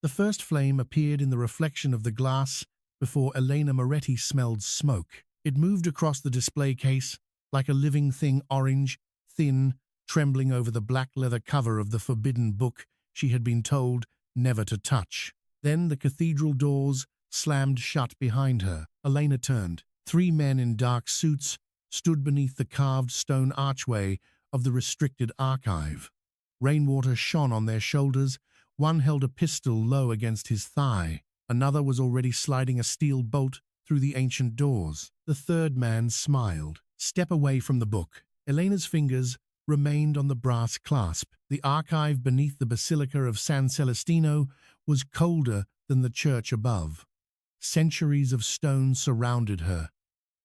The first flame appeared in the reflection of the glass before Elena Moretti smelled smoke. It moved across the display case like a living thing, orange, thin, trembling over the black leather cover of the forbidden book she had been told never to touch. Then the cathedral doors slammed shut behind her. Elena turned. 3 men in dark suits stood beneath the carved stone archway of the restricted archive. Rainwater shone on their shoulders. One held a pistol low against his thigh. Another was already sliding a steel bolt through the ancient doors. The third man smiled. Step away from the book. Elena's fingers remained on the brass clasp. The archive beneath the Basilica of San Celestino was colder than the church above. Centuries of stone surrounded her.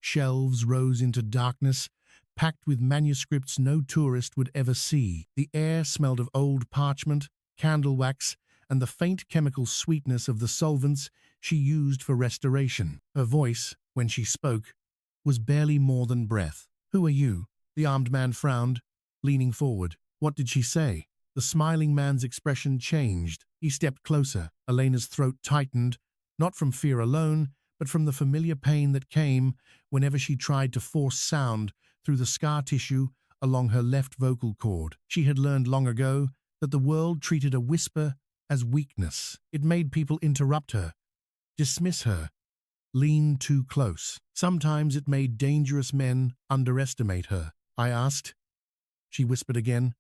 Shelves rose into darkness, packed with manuscripts no tourist would ever see. The air smelled of old parchment, candle wax, and the faint chemical sweetness of the solvents she used for restoration. Her voice, when she spoke, was barely more than breath. "Who are you?" The armed man frowned, leaning forward. "What did she say?" The smiling man's expression changed. He stepped closer. Elena's throat tightened, not from fear alone, but from the familiar pain that came whenever she tried to force sound through the scar tissue along her left vocal cord. She had learned long ago that the world treated a whisper as weakness. It made people interrupt her, dismiss her, lean too close. Sometimes it made dangerous men underestimate her. "I asked," she whispered again,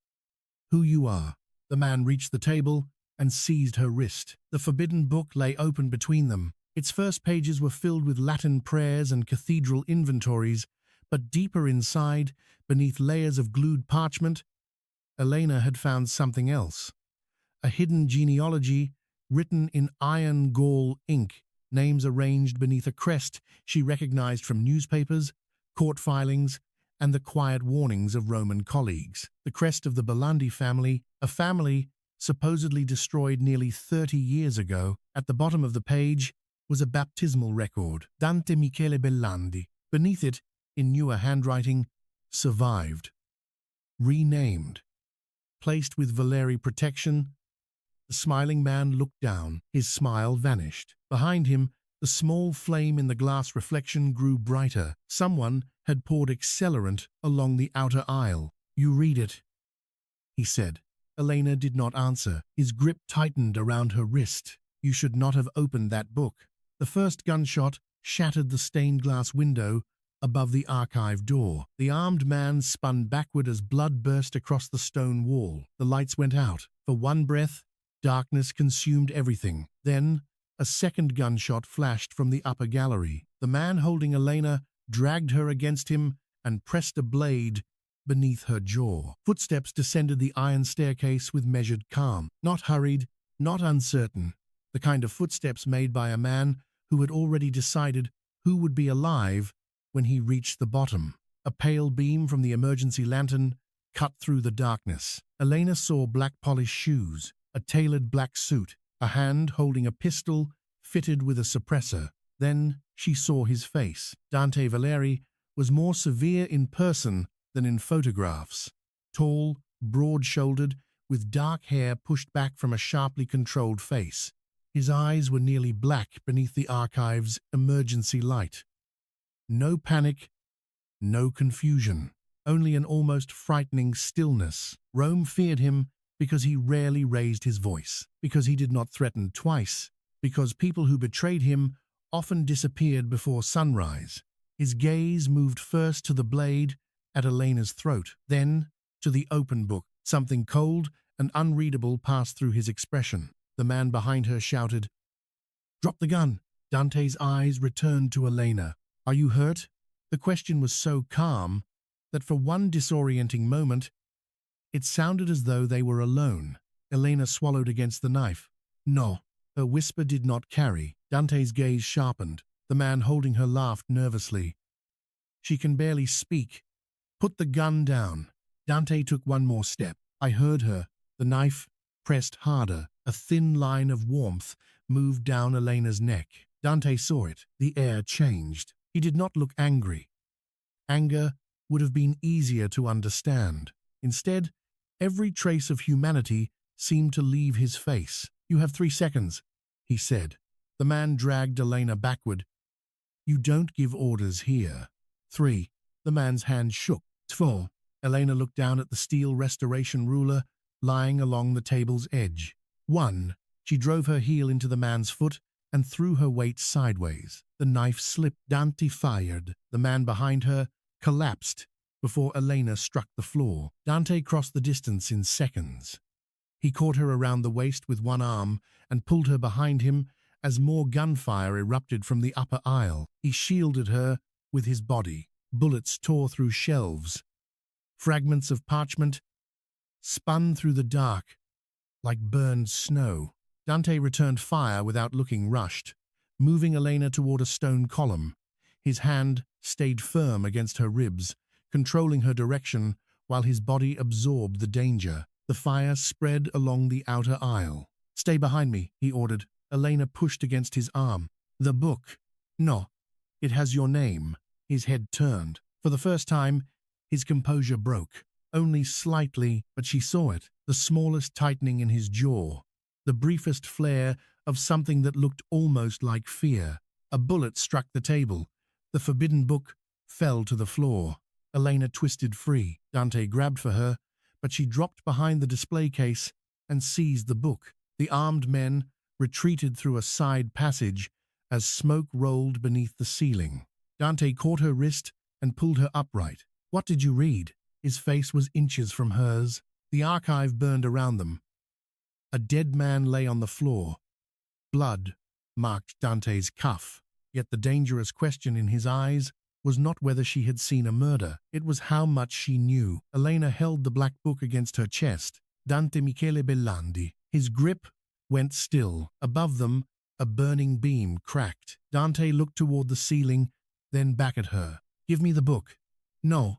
"who you are." The man reached the table and seized her wrist. The forbidden book lay open between them. Its first pages were filled with Latin prayers and cathedral inventories, but deeper inside, beneath layers of glued parchment, Elena had found something else. A hidden genealogy written in iron gall ink, names arranged beneath a crest she recognized from newspapers, court filings, and the quiet warnings of Roman colleagues. The crest of the Belandi family, a family supposedly destroyed nearly 30 years ago. At the bottom of the page was a baptismal record, Dante Michele Belandi. Beneath it, in newer handwriting, survived. Renamed. Placed with Valeri protection. The smiling man looked down. His smile vanished. Behind him, the small flame in the glass reflection grew brighter. Someone had poured accelerant along the outer aisle. "You read it," he said. Elena did not answer. His grip tightened around her wrist. "You should not have opened that book." The first gunshot shattered the stained glass window above the archive door. The armed man spun backward as blood burst across the stone wall. The lights went out. For one breath, darkness consumed everything. Then, a second gunshot flashed from the upper gallery. The man holding Elena dragged her against him and pressed a blade beneath her jaw. Footsteps descended the iron staircase with measured calm. Not hurried, not uncertain. The kind of footsteps made by a man who had already decided who would be alive when he reached the bottom. A pale beam from the emergency lantern cut through the darkness. Elena saw black polished shoes, a tailored black suit, a hand holding a pistol fitted with a suppressor. Then she saw his face. Dante Valeri was more severe in person than in photographs. Tall, broad-shouldered, with dark hair pushed back from a sharply controlled face. His eyes were nearly black beneath the archive's emergency light. No panic, no confusion, only an almost frightening stillness. Rome feared him because he rarely raised his voice, because he did not threaten twice, because people who betrayed him often disappeared before sunrise. His gaze moved first to the blade at Elena's throat, then to the open book. Something cold and unreadable passed through his expression. The man behind her shouted, "Drop the gun!" Dante's eyes returned to Elena. "Are you hurt?" The question was so calm that for one disorienting moment, it sounded as though they were alone. Elena swallowed against the knife. "No." Her whisper did not carry. Dante's gaze sharpened. The man holding her laughed nervously. "She can barely speak. Put the gun down." Dante took one more step. "I heard her." The knife pressed harder. A thin line of warmth moved down Elena's neck. Dante saw it. The air changed. He did not look angry. Anger would have been easier to understand. Instead, every trace of humanity seemed to leave his face. You have 3 seconds, he said. The man dragged Elena backward. You don't give orders here. 3. The man's hand shook. 4. Elena looked down at the steel restoration ruler lying along the table's edge. 1. She drove her heel into the man's foot and threw her weight sideways. The knife slipped. Dante fired. The man behind her collapsed before Elena struck the floor. Dante crossed the distance in seconds. He caught her around the waist with one arm and pulled her behind him as more gunfire erupted from the upper aisle. He shielded her with his body. Bullets tore through shelves. Fragments of parchment spun through the dark like burned snow. Dante returned fire without looking rushed, moving Elena toward a stone column. His hand stayed firm against her ribs, controlling her direction while his body absorbed the danger. The fire spread along the outer aisle. Stay behind me, he ordered. Elena pushed against his arm. The book. No, it has your name. His head turned. For the first time, his composure broke. Only slightly, but she saw it. The smallest tightening in his jaw. The briefest flare of something that looked almost like fear. A bullet struck the table. The forbidden book fell to the floor. Elena twisted free. Dante grabbed for her, but she dropped behind the display case and seized the book. The armed men retreated through a side passage as smoke rolled beneath the ceiling. Dante caught her wrist and pulled her upright. What did you read? His face was inches from hers. The archive burned around them. A dead man lay on the floor. Blood marked Dante's cuff. Yet the dangerous question in his eyes was not whether she had seen a murder. It was how much she knew. Elena held the black book against her chest. Dante Michele Bellandi. His grip went still. Above them, a burning beam cracked. Dante looked toward the ceiling, then back at her. Give me the book. No,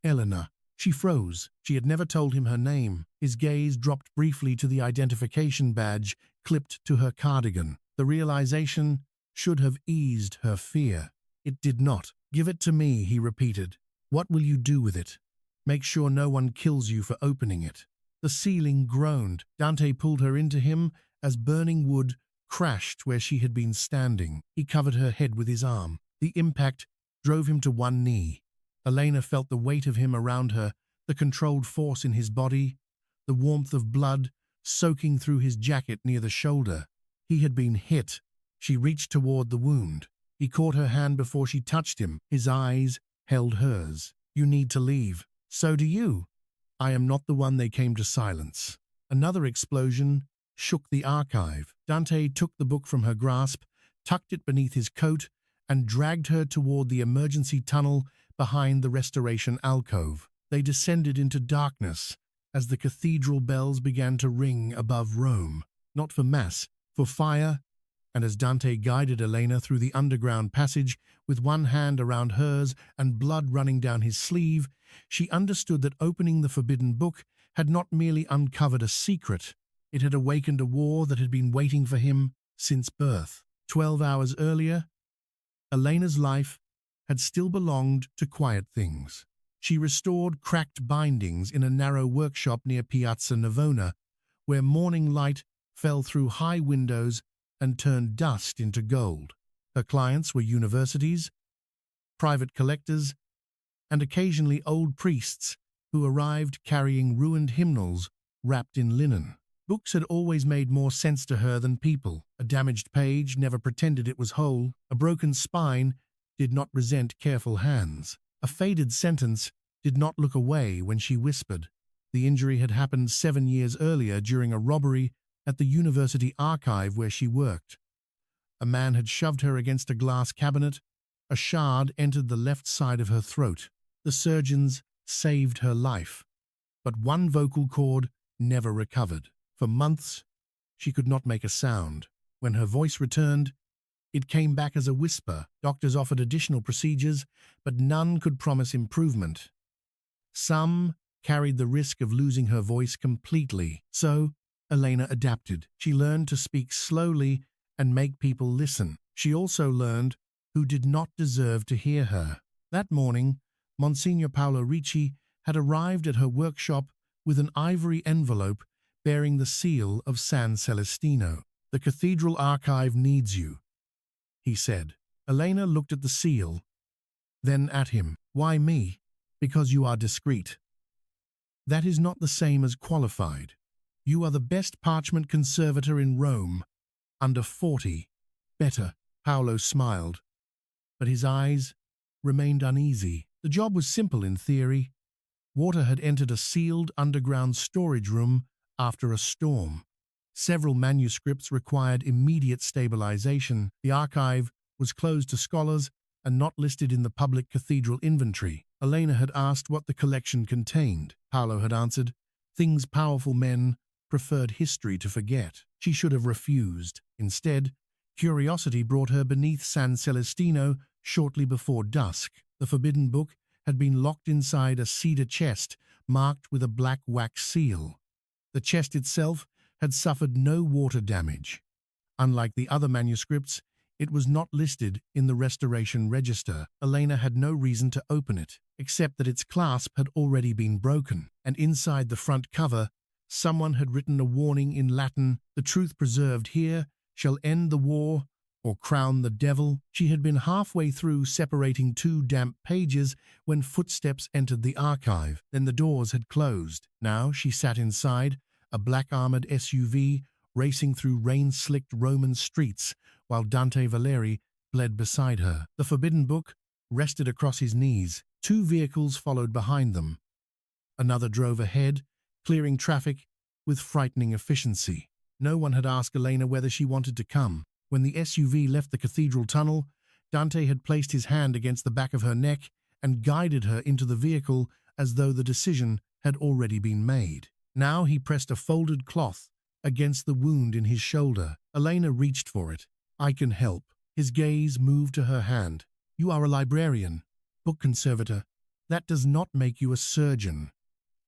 Elena. She froze. She had never told him her name. His gaze dropped briefly to the identification badge clipped to her cardigan. The realization should have eased her fear. It did not. Give it to me, he repeated. What will you do with it? Make sure no one kills you for opening it. The ceiling groaned. Dante pulled her into him as burning wood crashed where she had been standing. He covered her head with his arm. The impact drove him to one knee. Elena felt the weight of him around her, the controlled force in his body, the warmth of blood soaking through his jacket near the shoulder. He had been hit. She reached toward the wound. He caught her hand before she touched him. His eyes held hers. You need to leave. So do you. I am not the one they came to silence. Another explosion shook the archive. Dante took the book from her grasp, tucked it beneath his coat, and dragged her toward the emergency tunnel behind the restoration alcove. They descended into darkness as the cathedral bells began to ring above Rome, not for mass, for fire, and as Dante guided Elena through the underground passage with one hand around hers and blood running down his sleeve, she understood that opening the forbidden book had not merely uncovered a secret, it had awakened a war that had been waiting for him since birth. 12 hours earlier, Elena's life had still belonged to quiet things. She restored cracked bindings in a narrow workshop near Piazza Navona, where morning light fell through high windows and turned dust into gold. Her clients were universities, private collectors, and occasionally old priests who arrived carrying ruined hymnals wrapped in linen. Books had always made more sense to her than people. A damaged page never pretended it was whole. A broken spine did not resent careful hands. A faded sentence did not look away when she whispered. The injury had happened 7 years earlier during a robbery at the university archive where she worked. A man had shoved her against a glass cabinet. A shard entered the left side of her throat. The surgeons saved her life, but one vocal cord never recovered. For months, she could not make a sound. When her voice returned, it came back as a whisper. Doctors offered additional procedures, but none could promise improvement. Some carried the risk of losing her voice completely. So, Elena adapted. She learned to speak slowly and make people listen. She also learned who did not deserve to hear her. That morning, Monsignor Paolo Ricci had arrived at her workshop with an ivory envelope bearing the seal of San Celestino. "The cathedral archive needs you," he said. Elena looked at the seal, then at him. "Why me?" "Because you are discreet. That is not the same as qualified. You are the best parchment conservator in Rome, under 40. Better." Paolo smiled, but his eyes remained uneasy. The job was simple in theory. Water had entered a sealed underground storage room after a storm. Several manuscripts required immediate stabilization. The archive was closed to scholars and not listed in the public cathedral inventory. Elena had asked what the collection contained. Paolo had answered, "Things powerful men preferred history to forget." She should have refused. Instead, curiosity brought her beneath San Celestino shortly before dusk. The forbidden book had been locked inside a cedar chest marked with a black wax seal. The chest itself had suffered no water damage. Unlike the other manuscripts, it was not listed in the restoration register. Elena had no reason to open it, except that its clasp had already been broken, and inside the front cover, someone had written a warning in Latin, "The truth preserved here shall end the war or crown the devil." She had been halfway through separating two damp pages when footsteps entered the archive. Then the doors had closed. Now she sat inside, a black-armored SUV racing through rain-slicked Roman streets, while Dante Valeri bled beside her. The forbidden book rested across his knees. Two vehicles followed behind them. Another drove ahead, clearing traffic with frightening efficiency. No one had asked Elena whether she wanted to come. When the SUV left the cathedral tunnel, Dante had placed his hand against the back of her neck and guided her into the vehicle as though the decision had already been made. Now he pressed a folded cloth against the wound in his shoulder. Elena reached for it. "I can help." His gaze moved to her hand. "You are a librarian, book conservator. That does not make you a surgeon.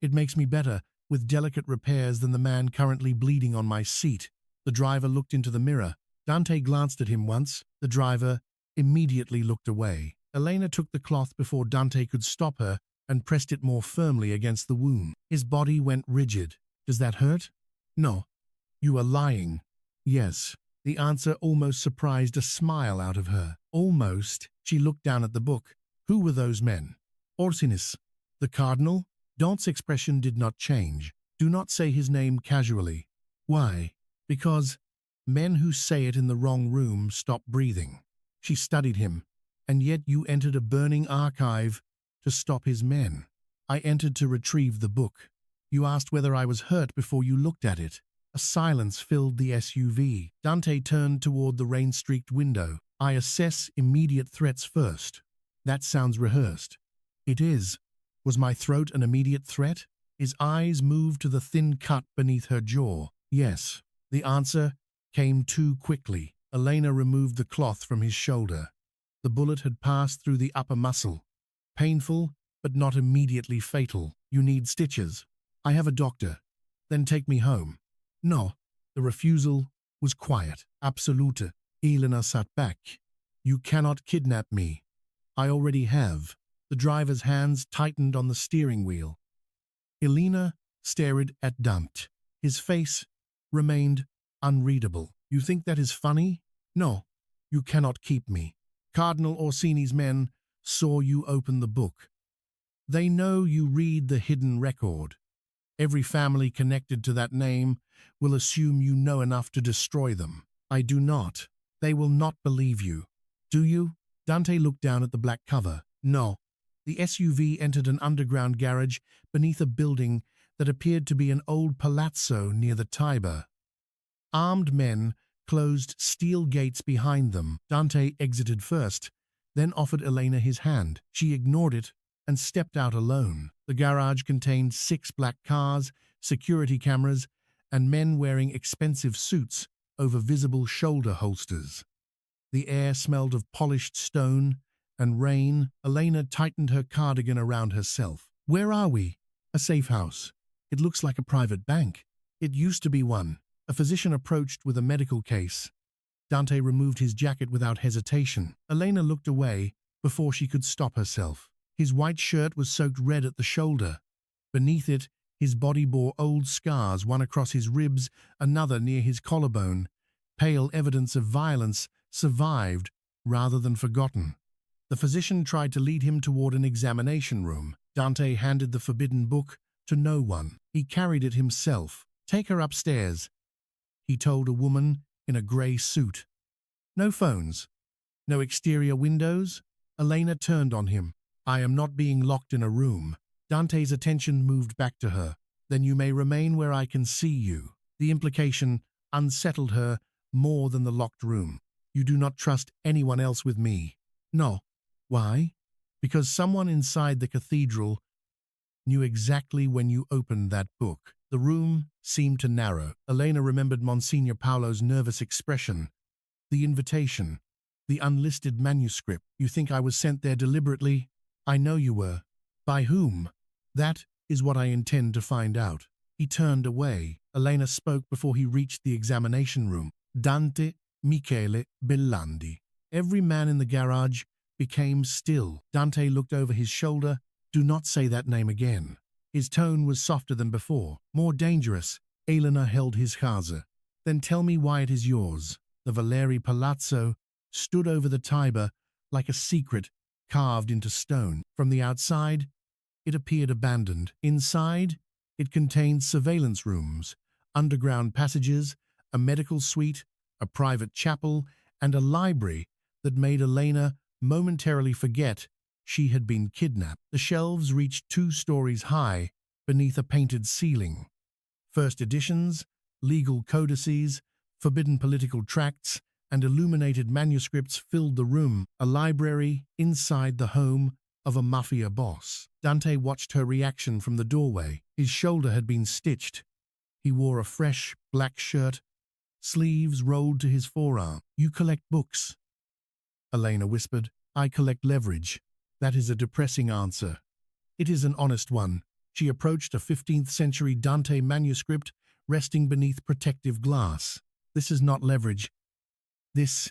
It makes me better with delicate repairs than the man currently bleeding on my seat." The driver looked into the mirror. Dante glanced at him once. The driver immediately looked away. Elena took the cloth before Dante could stop her and pressed it more firmly against the wound. His body went rigid. "Does that hurt?" "No." "You are lying." "Yes." The answer almost surprised a smile out of her. Almost. She looked down at the book. "Who were those men?" "Orsinis." "The cardinal?" Dante's expression did not change. "Do not say his name casually." "Why?" "Because men who say it in the wrong room stop breathing." She studied him. "And yet you entered a burning archive to stop his men." "I entered to retrieve the book. You asked whether I was hurt before you looked at it." A silence filled the SUV. Dante turned toward the rain-streaked window. "I assess immediate threats first." "That sounds rehearsed." "It is." Was my throat an immediate threat? His eyes moved to the thin cut beneath her jaw. "Yes." The answer came too quickly. Elena removed the cloth from his shoulder. The bullet had passed through the upper muscle. Painful, but not immediately fatal. "You need stitches." "I have a doctor." "Then take me home." "No." The refusal was quiet. "Absolute." Elena sat back. "You cannot kidnap me." "I already have." The driver's hands tightened on the steering wheel. Elena stared at Dante. His face remained unreadable. "You think that is funny?" "No. You cannot keep me." "Cardinal Orsini's men saw you open the book. They know you read the hidden record. Every family connected to that name will assume you know enough to destroy them." "I do not." "They will not believe you." "Do you?" Dante looked down at the black cover. "No." The SUV entered an underground garage beneath a building that appeared to be an old palazzo near the Tiber. Armed men closed steel gates behind them. Dante exited first, then offered Elena his hand. She ignored it and stepped out alone. The garage contained 6 black cars, security cameras, and men wearing expensive suits over visible shoulder holsters. The air smelled of polished stone and rain. Elena tightened her cardigan around herself. "Where are we?" "A safe house. It looks like a private bank." "It used to be one." A physician approached with a medical case. Dante removed his jacket without hesitation. Elena looked away before she could stop herself. His white shirt was soaked red at the shoulder. Beneath it, His body bore old scars, one across his ribs, another near his collarbone. Pale evidence of violence survived rather than forgotten. The physician tried to lead him toward an examination room. Dante handed the forbidden book to no one. He carried it himself. "Take her upstairs," he told a woman in a grey suit. "No phones. No exterior windows." Elena turned on him. "I am not being locked in a room." Dante's attention moved back to her. "Then you may remain where I can see you." The implication unsettled her more than the locked room. "You do not trust anyone else with me." "No." "Why?" "Because someone inside the cathedral knew exactly when you opened that book." The room seemed to narrow. Elena remembered Monsignor Paolo's nervous expression. The invitation. The unlisted manuscript. "You think I was sent there deliberately?" "I know you were." "By whom?" "That is what I intend to find out." He turned away. Elena spoke before he reached the examination room. "Dante Michele Bellandi." Every man in the garage became still. Dante looked over his shoulder. "Do not say that name again." His tone was softer than before, more dangerous. Elena held his Chaza. "Then tell me why it is yours." The Valeri Palazzo stood over the Tiber like a secret carved into stone. From the outside, it appeared abandoned. Inside, it contained surveillance rooms, underground passages, a medical suite, a private chapel, and a library that made Elena momentarily forget she had been kidnapped. The shelves reached 2 stories high beneath a painted ceiling. First editions, legal codices, forbidden political tracts, and illuminated manuscripts filled the room, a library inside the home of a mafia boss. Dante watched her reaction from the doorway. His shoulder had been stitched. He wore a fresh black shirt, sleeves rolled to his forearm. "You collect books," Elena whispered. "I collect leverage." "That is a depressing answer." "It is an honest one." She approached a 15th century Dante manuscript resting beneath protective glass. "This is not leverage. This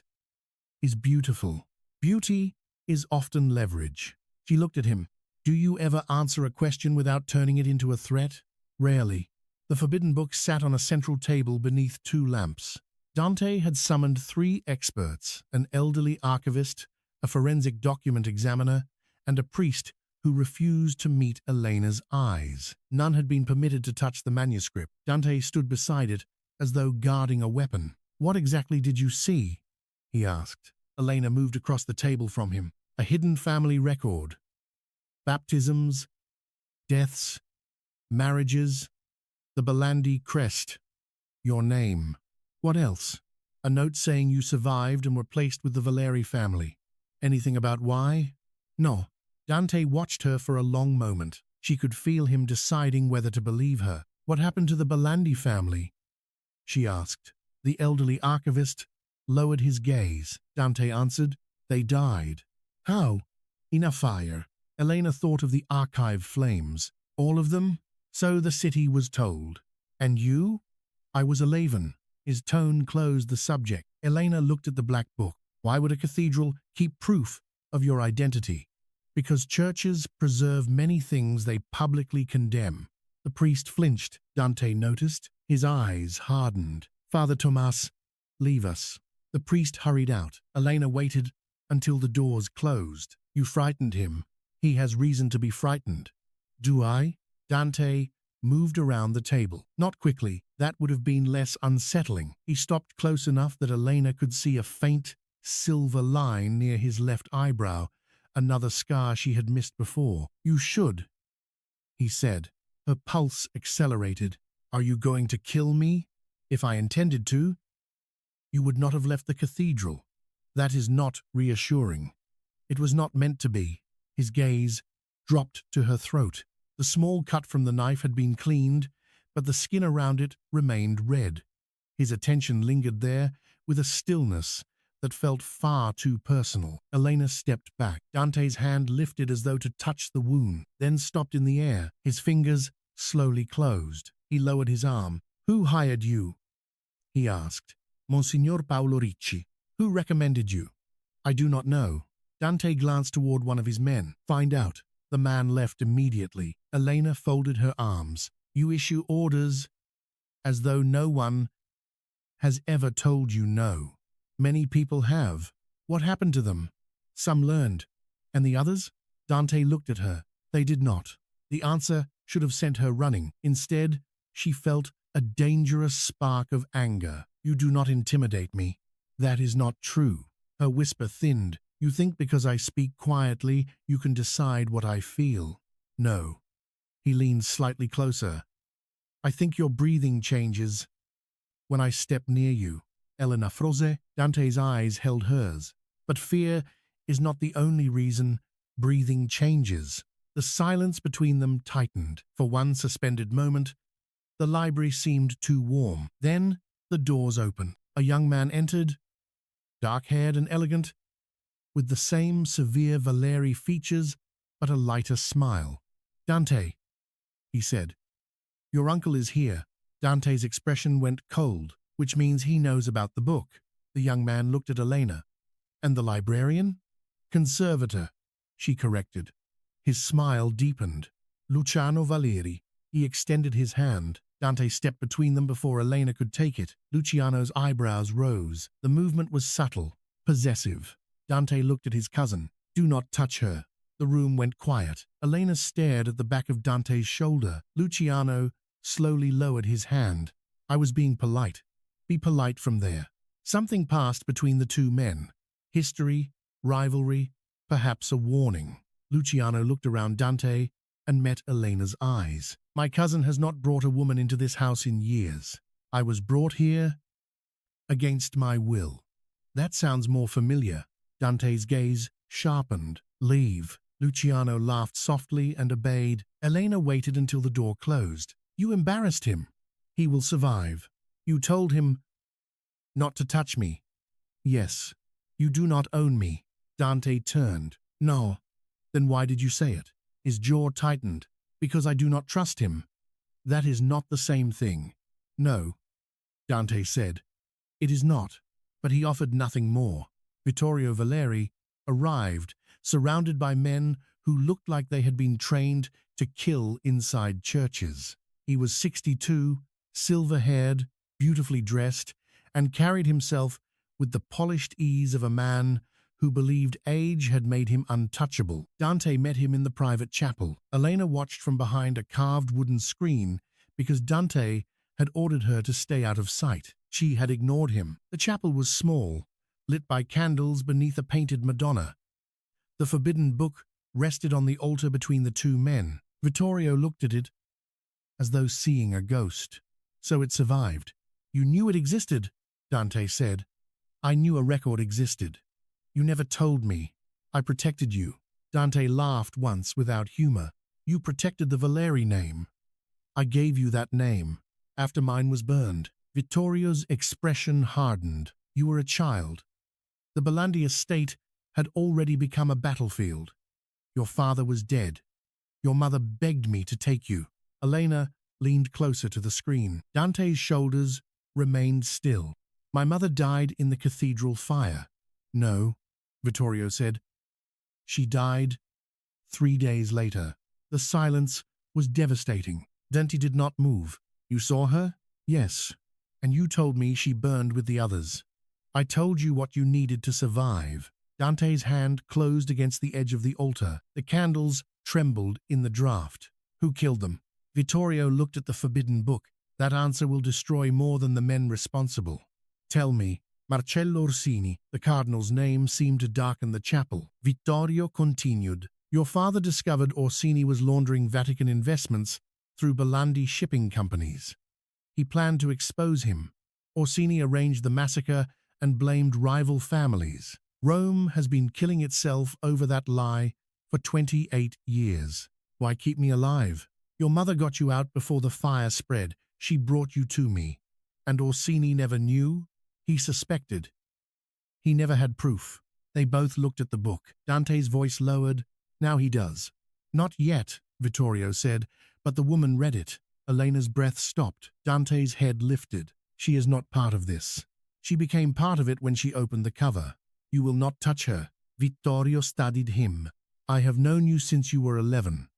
is beautiful." "Beauty is often leverage." She looked at him. "Do you ever answer a question without turning it into a threat?" "Rarely." The forbidden book sat on a central table beneath 2 lamps. Dante had summoned 3 experts, an elderly archivist, a forensic document examiner, and a priest who refused to meet Elena's eyes. None had been permitted to touch the manuscript. Dante stood beside it as though guarding a weapon. "What exactly did you see?" he asked. Elena moved across the table from him. "A hidden family record. Baptisms, deaths, marriages, the Bellandi crest, your name." "What else?" "A note saying you survived and were placed with the Valeri family." "Anything about why?" "No." Dante watched her for a long moment. She could feel him deciding whether to believe her. "What happened to the Bellandi family?" she asked. The elderly archivist lowered his gaze. Dante answered, "They died." "How?" "In a fire." Elena thought of the archive flames. "All of them?" "So the city was told." "And you?" "I was a Laven." His tone closed the subject. Elena looked at the black book. "Why would a cathedral keep proof of your identity?" "Because churches preserve many things they publicly condemn." The priest flinched. Dante noticed. His eyes hardened. "Father Tomas, leave us." The priest hurried out. Elena waited until the doors closed. "You frightened him. He has reason to be frightened." "Do I?" Dante moved around the table. "Not quickly. That would have been less unsettling." He stopped close enough that Elena could see a faint silver line near his left eyebrow, another scar she had missed before. "You should," he said. Her pulse accelerated. "Are you going to kill me?" "If I intended to, you would not have left the cathedral." "That is not reassuring." "It was not meant to be." His gaze dropped to her throat. The small cut from the knife had been cleaned, but the skin around it remained red. His attention lingered there with a stillness that felt far too personal. Elena stepped back. Dante's hand lifted as though to touch the wound, then stopped in the air. His fingers slowly closed. He lowered his arm. "Who hired you?" he asked. "Monsignor Paolo Ricci." "Who recommended you?" "I do not know." Dante glanced toward one of his men. "Find out." The man left immediately. Elena folded her arms. You issue orders as though no one has ever told you no. Many people have. What happened to them? Some learned. And the others? Dante looked at her. They did not. The answer should have sent her running. Instead, she felt a dangerous spark of anger. You do not intimidate me. That is not true. Her whisper thinned. You think because I speak quietly, you can decide what I feel. No. He leaned slightly closer. I think your breathing changes when I step near you. Elena froze. Dante's eyes held hers. But fear is not the only reason breathing changes. The silence between them tightened. For one suspended moment, the library seemed too warm. Then the doors opened. A young man entered, dark-haired and elegant, with the same severe Valeri features but a lighter smile. Dante, he said. Your uncle is here. Dante's expression went cold, which means he knows about the book. The young man looked at Elena. And the librarian? Conservator, she corrected. His smile deepened. Luciano Valeri. He extended his hand. Dante stepped between them before Elena could take it. Luciano's eyebrows rose. The movement was subtle, possessive. Dante looked at his cousin. Do not touch her. The room went quiet. Elena stared at the back of Dante's shoulder. Luciano slowly lowered his hand. I was being polite. Be polite from there. Something passed between the two men. History, rivalry, perhaps a warning. Luciano looked around Dante and met Elena's eyes. My cousin has not brought a woman into this house in years. I was brought here against my will. That sounds more familiar. Dante's gaze sharpened. Leave. Luciano laughed softly and obeyed. Elena waited until the door closed. You embarrassed him. He will survive. You told him not to touch me. Yes. You do not own me. Dante turned. No. Then why did you say it? His jaw tightened. Because I do not trust him. That is not the same thing. No, Dante said. It is not. But he offered nothing more. Vittorio Valeri arrived, surrounded by men who looked like they had been trained to kill inside churches. He was 62, silver-haired, beautifully dressed, and carried himself with the polished ease of a man who believed age had made him untouchable. Dante met him in the private chapel. Elena watched from behind a carved wooden screen because Dante had ordered her to stay out of sight. She had ignored him. The chapel was small, lit by candles beneath a painted Madonna. The forbidden book rested on the altar between the two men. Vittorio looked at it as though seeing a ghost. So it survived. You knew it existed, Dante said. I knew a record existed. You never told me. I protected you. Dante laughed once without humor. You protected the Valeri name. I gave you that name after mine was burned. Vittorio's expression hardened. You were a child. The Belandi estate had already become a battlefield. Your father was dead. Your mother begged me to take you. Elena leaned closer to the screen. Dante's shoulders remained still. My mother died in the cathedral fire. No, Vittorio said. She died 3 days later. The silence was devastating. Dante did not move. You saw her? Yes. And you told me she burned with the others. I told you what you needed to survive. Dante's hand closed against the edge of the altar. The candles trembled in the draft. Who killed them? Vittorio looked at the forbidden book. That answer will destroy more than the men responsible. Tell me. Marcello Orsini, the cardinal's name, seemed to darken the chapel. Vittorio continued. Your father discovered Orsini was laundering Vatican investments through Belandi shipping companies. He planned to expose him. Orsini arranged the massacre and blamed rival families. Rome has been killing itself over that lie for 28 years. Why keep me alive? Your mother got you out before the fire spread. She brought you to me. And Orsini never knew? He suspected. He never had proof. They both looked at the book. Dante's voice lowered. Now he does. Not yet, Vittorio said, but the woman read it. Elena's breath stopped. Dante's head lifted. She is not part of this. She became part of it when she opened the cover. You will not touch her. Vittorio studied him. I have known you since you were 11.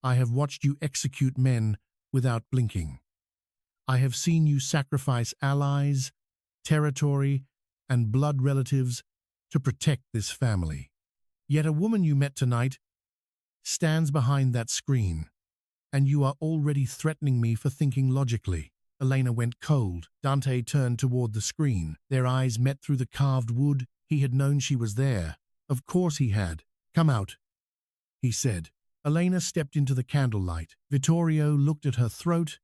I have watched you execute men without blinking. I have seen you sacrifice allies, territory, and blood relatives to protect this family. Yet a woman you met tonight stands behind that screen, and you are already threatening me for thinking logically. Elena went cold. Dante turned toward the screen. Their eyes met through the carved wood. He had known she was there. Of course he had. Come out, he said. Elena stepped into the candlelight. Vittorio looked at her throat,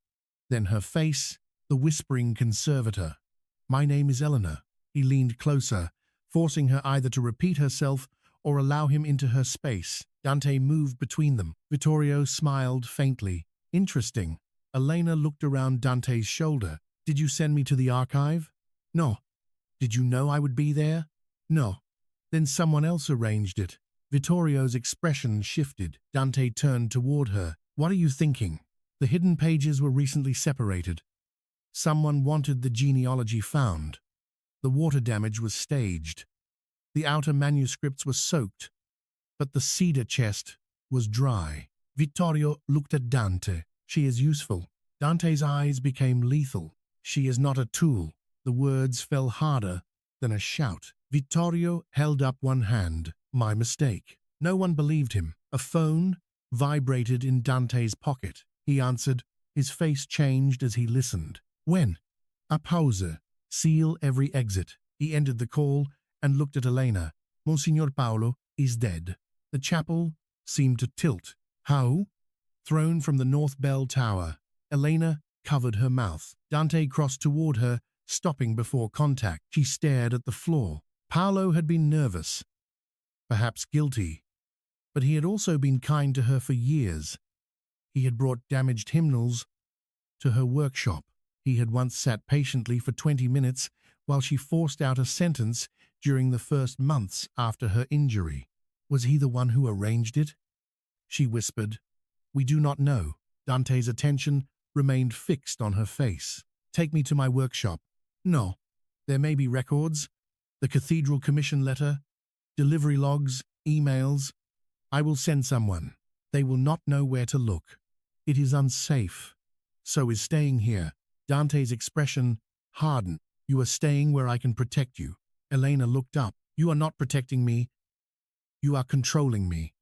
then her face, the whispering conservator. My name is Elena. He leaned closer, forcing her either to repeat herself or allow him into her space. Dante moved between them. Vittorio smiled faintly. Interesting. Elena looked around Dante's shoulder. Did you send me to the archive? No. Did you know I would be there? No. Then someone else arranged it. Vittorio's expression shifted. Dante turned toward her. What are you thinking? The hidden pages were recently separated. Someone wanted the genealogy found. The water damage was staged. The outer manuscripts were soaked, but the cedar chest was dry. Vittorio looked at Dante. She is useful. Dante's eyes became lethal. She is not a tool. The words fell harder than a shout. Vittorio held up one hand. My mistake. No one believed him. A phone vibrated in Dante's pocket. He answered. His face changed as he listened. When? A pause. Seal every exit. He ended the call and looked at Elena. Monsignor Paolo is dead. The chapel seemed to tilt. How? Thrown from the north bell tower. Elena covered her mouth. Dante crossed toward her, stopping before contact. She stared at the floor. Paolo had been nervous, perhaps guilty, but he had also been kind to her for years. He had brought damaged hymnals to her workshop. He had once sat patiently for 20 minutes while she forced out a sentence during the first months after her injury. Was he the one who arranged it? She whispered. We do not know. Dante's attention remained fixed on her face. Take me to my workshop. No. There may be records, the Cathedral commission letter, delivery logs, emails. I will send someone. They will not know where to look. It is unsafe. So is staying here. Dante's expression hardened. You are staying where I can protect you. Elena looked up. You are not protecting me. You are controlling me.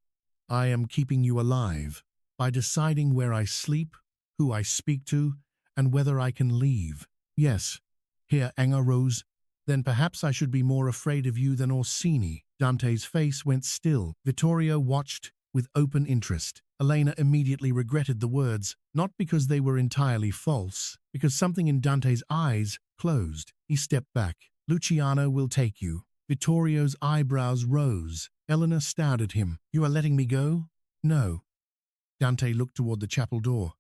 I am keeping you alive by deciding where I sleep, who I speak to, and whether I can leave. Yes. Here Anger rose. Then perhaps I should be more afraid of you than Orsini. Dante's face went still. Vittorio watched with open interest. Elena immediately regretted the words, not because they were entirely false, because something in Dante's eyes closed. He stepped back. Luciano will take you. Vittorio's eyebrows rose. Elena stared at him. You are letting me go? No. Dante looked toward the chapel door.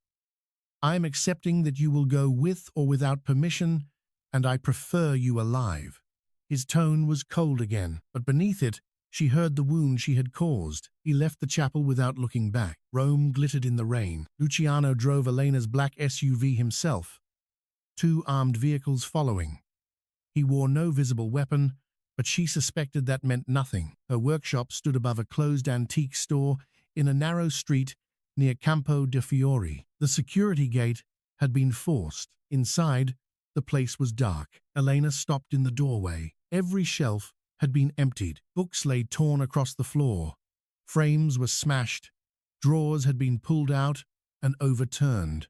I am accepting that you will go with or without permission, and I prefer you alive. His tone was cold again, but beneath it, she heard the wound she had caused. He left the chapel without looking back. Rome glittered in the rain. Luciano drove Elena's black SUV himself, 2 armed vehicles following. He wore no visible weapon, but she suspected that meant nothing. Her workshop stood above a closed antique store in a narrow street near Campo de Fiori. The security gate had been forced. Inside, the place was dark. Elena stopped in the doorway. Every shelf had been emptied. Books lay torn across the floor. Frames were smashed. Drawers had been pulled out and overturned.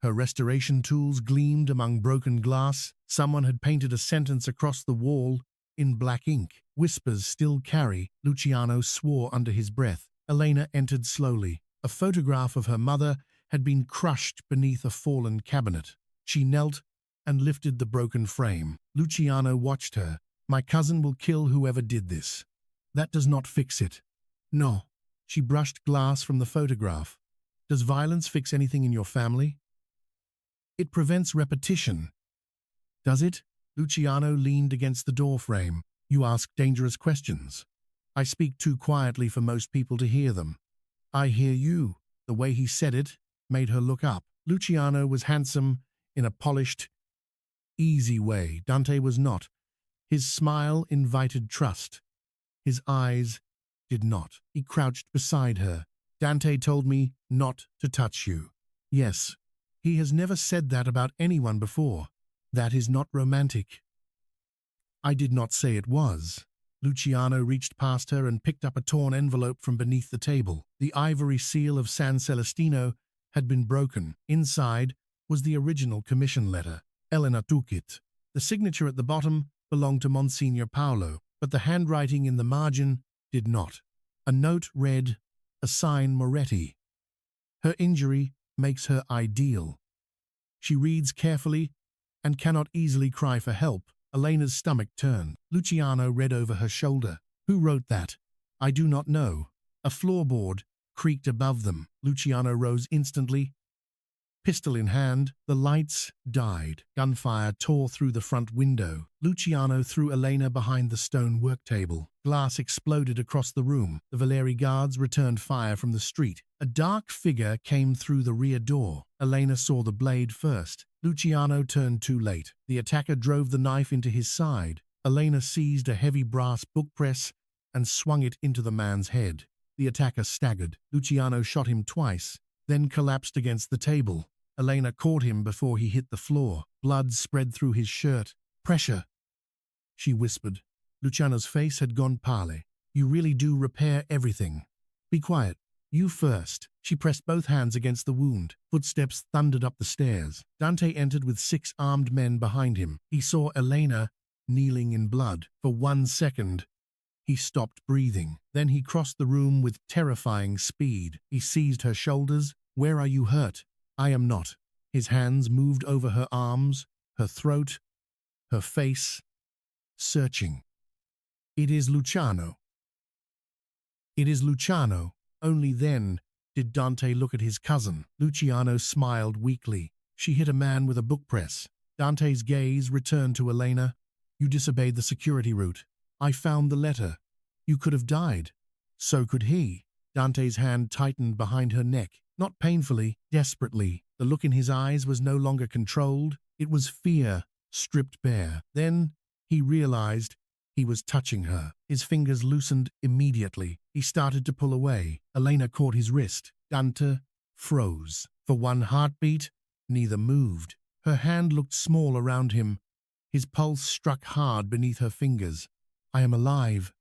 Her restoration tools gleamed among broken glass. Someone had painted a sentence across the wall in black ink. Whispers still carry, Luciano swore under his breath. Elena entered slowly. A photograph of her mother had been crushed beneath a fallen cabinet. She knelt and lifted the broken frame. Luciano watched her. My cousin will kill whoever did this. That does not fix it. No. She brushed glass from the photograph. Does violence fix anything in your family? It prevents repetition. Does it? Luciano leaned against the doorframe. You ask dangerous questions. I speak too quietly for most people to hear them. I hear you. The way he said it made her look up. Luciano was handsome in a polished, easy way. Dante was not. His smile invited trust. His eyes did not. He crouched beside her. Dante told me not to touch you. Yes, He has never said that about anyone before. That is not romantic. I did not say it was. Luciano reached past her and picked up a torn envelope from beneath the table. The ivory seal of San Celestino had been broken. Inside was the original commission letter. Elena took it. The signature at the bottom belonged to Monsignor Paolo, but the handwriting in the margin did not. A note read, "Assign Moretti. Her injury makes her ideal. She reads carefully and cannot easily cry for help." Elena's stomach turned. Luciano read over her shoulder. "Who wrote that?" "I do not know." A floorboard creaked above them. Luciano rose instantly. Pistol in hand, the lights died. Gunfire tore through the front window. Luciano threw Elena behind the stone work table. Glass exploded across the room. The Valeri guards returned fire from the street. A dark figure came through the rear door. Elena saw the blade first. Luciano turned too late. The attacker drove the knife into his side. Elena seized a heavy brass book press and swung it into the man's head. The attacker staggered. Luciano shot him twice, then collapsed against the table. Elena caught him before he hit the floor. Blood spread through his shirt. "Pressure," she whispered. Luciano's face had gone pale. "You really do repair everything. Be quiet. You first." She pressed both hands against the wound. Footsteps thundered up the stairs. Dante entered with 6 armed men behind him. He saw Elena kneeling in blood. For 1 second, he stopped breathing. Then he crossed the room with terrifying speed. He seized her shoulders. "Where are you hurt?" "I am not." His hands moved over her arms, her throat, her face, searching. "It is Luciano." "It is Luciano." Only then did Dante look at his cousin. Luciano smiled weakly. "She hit a man with a book press." Dante's gaze returned to Elena. "You disobeyed the security route. I found the letter. You could have died. So could he." Dante's hand tightened behind her neck. Not painfully, desperately. The look in his eyes was no longer controlled. It was fear, stripped bare. Then he realized he was touching her. His fingers loosened immediately. He started to pull away. Elena caught his wrist. Dante froze. For 1 heartbeat, neither moved. Her hand looked small around him. His pulse struck hard beneath her fingers. "I am alive,"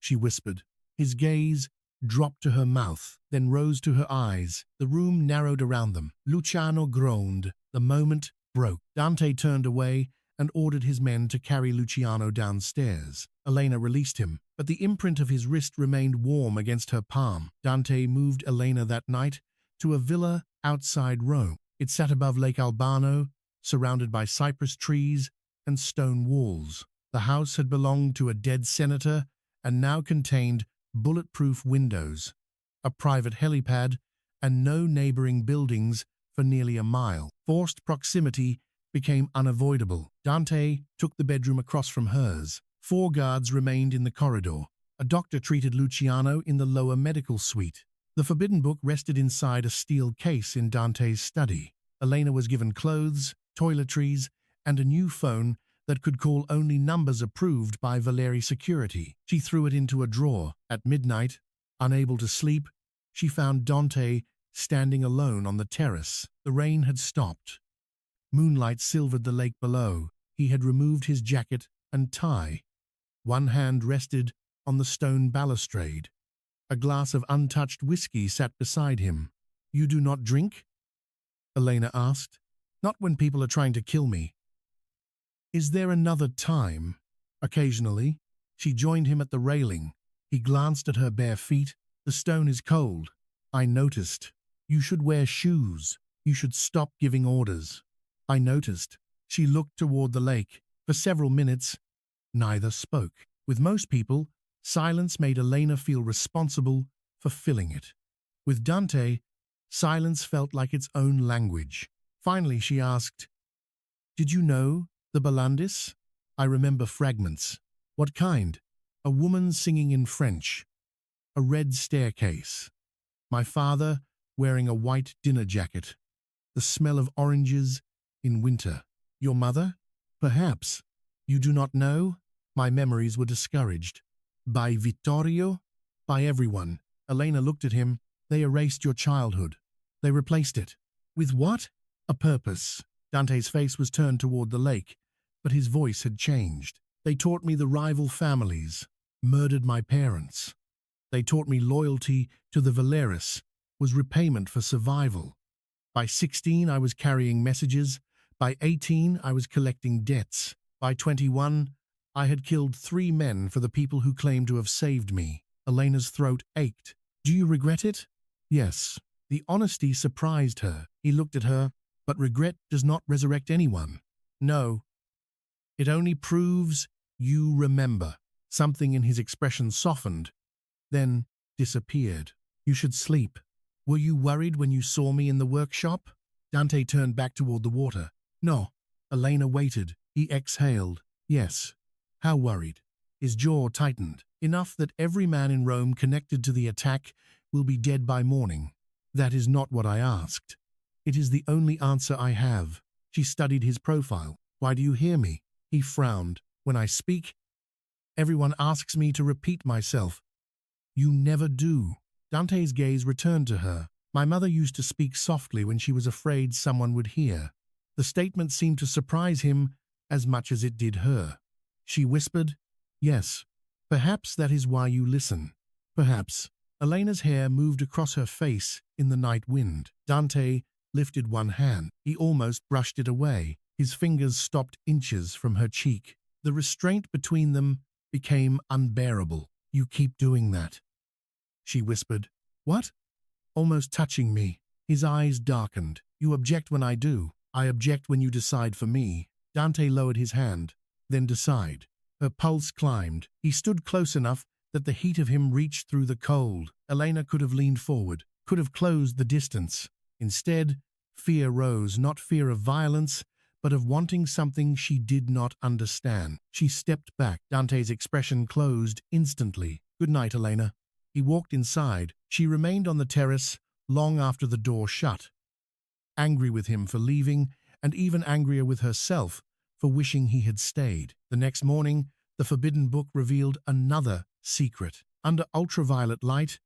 she whispered. His gaze dropped to her mouth, then rose to her eyes. The room narrowed around them. Luciano groaned. The moment broke. Dante turned away and ordered his men to carry Luciano downstairs. Elena released him, but the imprint of his wrist remained warm against her palm. Dante moved Elena that night to a villa outside Rome. It sat above Lake Albano, surrounded by cypress trees and stone walls. The house had belonged to a dead senator and now contained bulletproof windows, a private helipad, and no neighboring buildings for nearly a mile. Forced proximity became unavoidable. Dante took the bedroom across from hers. 4 guards remained in the corridor. A doctor treated Luciano in the lower medical suite. The forbidden book rested inside a steel case in Dante's study. Elena was given clothes, toiletries, and a new phone that could call only numbers approved by Valeri security. She threw it into a drawer. At midnight, unable to sleep, she found Dante standing alone on the terrace. The rain had stopped. Moonlight silvered the lake below. He had removed his jacket and tie. One hand rested on the stone balustrade. A glass of untouched whiskey sat beside him. "You do not drink?" Elena asked. "Not when people are trying to kill me." "Is there another time?" Occasionally, she joined him at the railing. He glanced at her bare feet. "The stone is cold." "I noticed. You should wear shoes. You should stop giving orders." "I noticed." She looked toward the lake. For several minutes, neither spoke. With most people, silence made Elena feel responsible for filling it. With Dante, silence felt like its own language. Finally, she asked, "Did you know the Balandis?" "I remember fragments." "What kind?" "A woman singing in French. A red staircase. My father wearing a white dinner jacket. The smell of oranges in winter." "Your mother?" "Perhaps. You do not know?" My memories were discouraged. "By Vittorio?" "By everyone." Elena looked at him. "They erased your childhood." "They replaced it." "With what?" A purpose. Dante's face was turned toward the lake, but his voice had changed. They taught me the rival families, murdered my parents. They taught me loyalty to the Valeris was repayment for survival. By 16, I was carrying messages. By 18, I was collecting debts. By 21, I had killed 3 men for the people who claimed to have saved me. Elena's throat ached. Do you regret it? Yes. The honesty surprised her. He looked at her, but regret does not resurrect anyone. No. It only proves you remember. Something in his expression softened, then disappeared. You should sleep. Were you worried when you saw me in the workshop? Dante turned back toward the water. No. Elena waited. He exhaled. Yes. How worried? His jaw tightened. Enough that every man in Rome connected to the attack will be dead by morning. That is not what I asked. It is the only answer I have. She studied his profile. Why do you hear me? He frowned. When I speak, everyone asks me to repeat myself. You never do. Dante's gaze returned to her. My mother used to speak softly when she was afraid someone would hear. The statement seemed to surprise him as much as it did her. She whispered, Yes, perhaps that is why you listen. Perhaps. Elena's hair moved across her face in the night wind. Dante lifted one hand. He almost brushed it away. His fingers stopped inches from her cheek. The restraint between them became unbearable. You keep doing that. She whispered. What? Almost touching me. His eyes darkened. You object when I do. I object when you decide for me. Dante lowered his hand. Then decide. Her pulse climbed. He stood close enough that the heat of him reached through the cold. Elena could have leaned forward, could have closed the distance. Instead, fear rose, not fear of violence, but of wanting something she did not understand. She stepped back. Dante's expression closed instantly. Good night, Elena. He walked inside. She remained on the terrace long after the door shut, angry with him for leaving, and even angrier with herself for wishing he had stayed. The next morning, the forbidden book revealed another secret. Under ultraviolet light,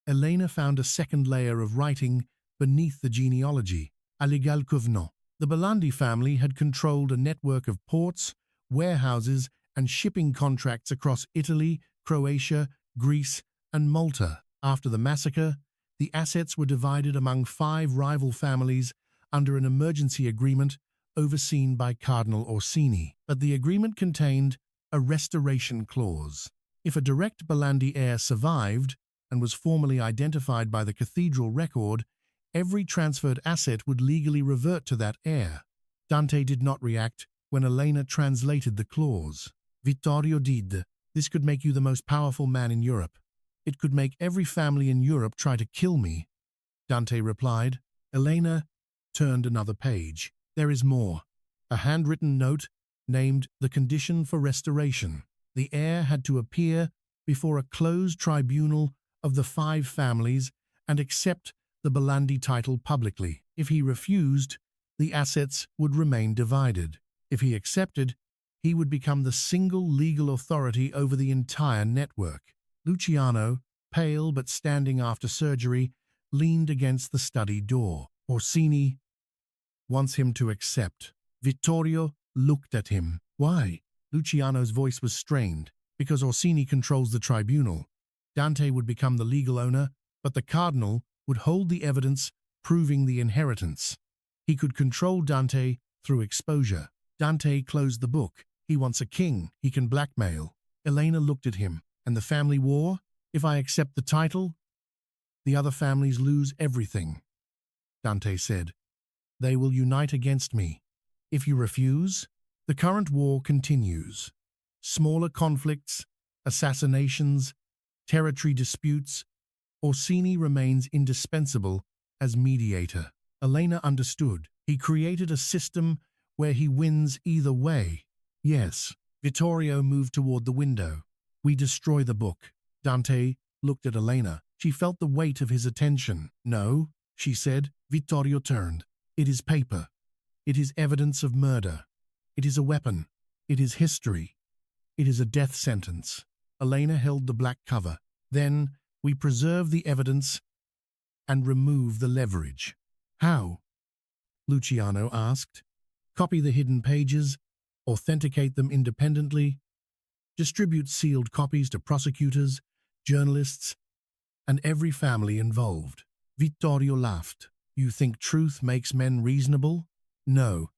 Elena found a second layer of writing beneath the genealogy. A legal covenant. The Belandi family had controlled a network of ports, warehouses, and shipping contracts across Italy, Croatia, Greece, and Malta. After the massacre, the assets were divided among 5 rival families under an emergency agreement overseen by Cardinal Orsini. But the agreement contained a restoration clause. If a direct Belandi heir survived and was formally identified by the Cathedral record, every transferred asset would legally revert to that heir. Dante did not react when Elena translated the clause. Vittorio did. This could make you the most powerful man in Europe. It could make every family in Europe try to kill me, Dante replied. Elena turned another page. There is more. A handwritten note named the condition for restoration. The heir had to appear before a closed tribunal of the 5 families and accept the Belandi title publicly. If he refused, the assets would remain divided. If he accepted, he would become the single legal authority over the entire network. Luciano, pale but standing after surgery, leaned against the study door. Orsini wants him to accept. Vittorio looked at him. Why? Luciano's voice was strained. Because Orsini controls the tribunal. Dante would become the legal owner, but the cardinal would hold the evidence proving the inheritance. He could control Dante through exposure. Dante closed the book. He wants a king. He can blackmail. Elena looked at him. And the family war? If I accept the title, the other families lose everything. Dante said. They will unite against me. If you refuse, the current war continues. Smaller conflicts, assassinations, territory disputes. Orsini remains indispensable as mediator. Elena understood. He created a system where he wins either way. Yes. Vittorio moved toward the window. We destroy the book. Dante looked at Elena. She felt the weight of his attention. No, she said. Vittorio turned. It is paper. It is evidence of murder. It is a weapon. It is history. It is a death sentence. Elena held the black cover. Then we preserve the evidence and remove the leverage. How? Luciano asked. Copy the hidden pages, authenticate them independently, distribute sealed copies to prosecutors, journalists, and every family involved. Vittorio laughed. You think truth makes men reasonable? No.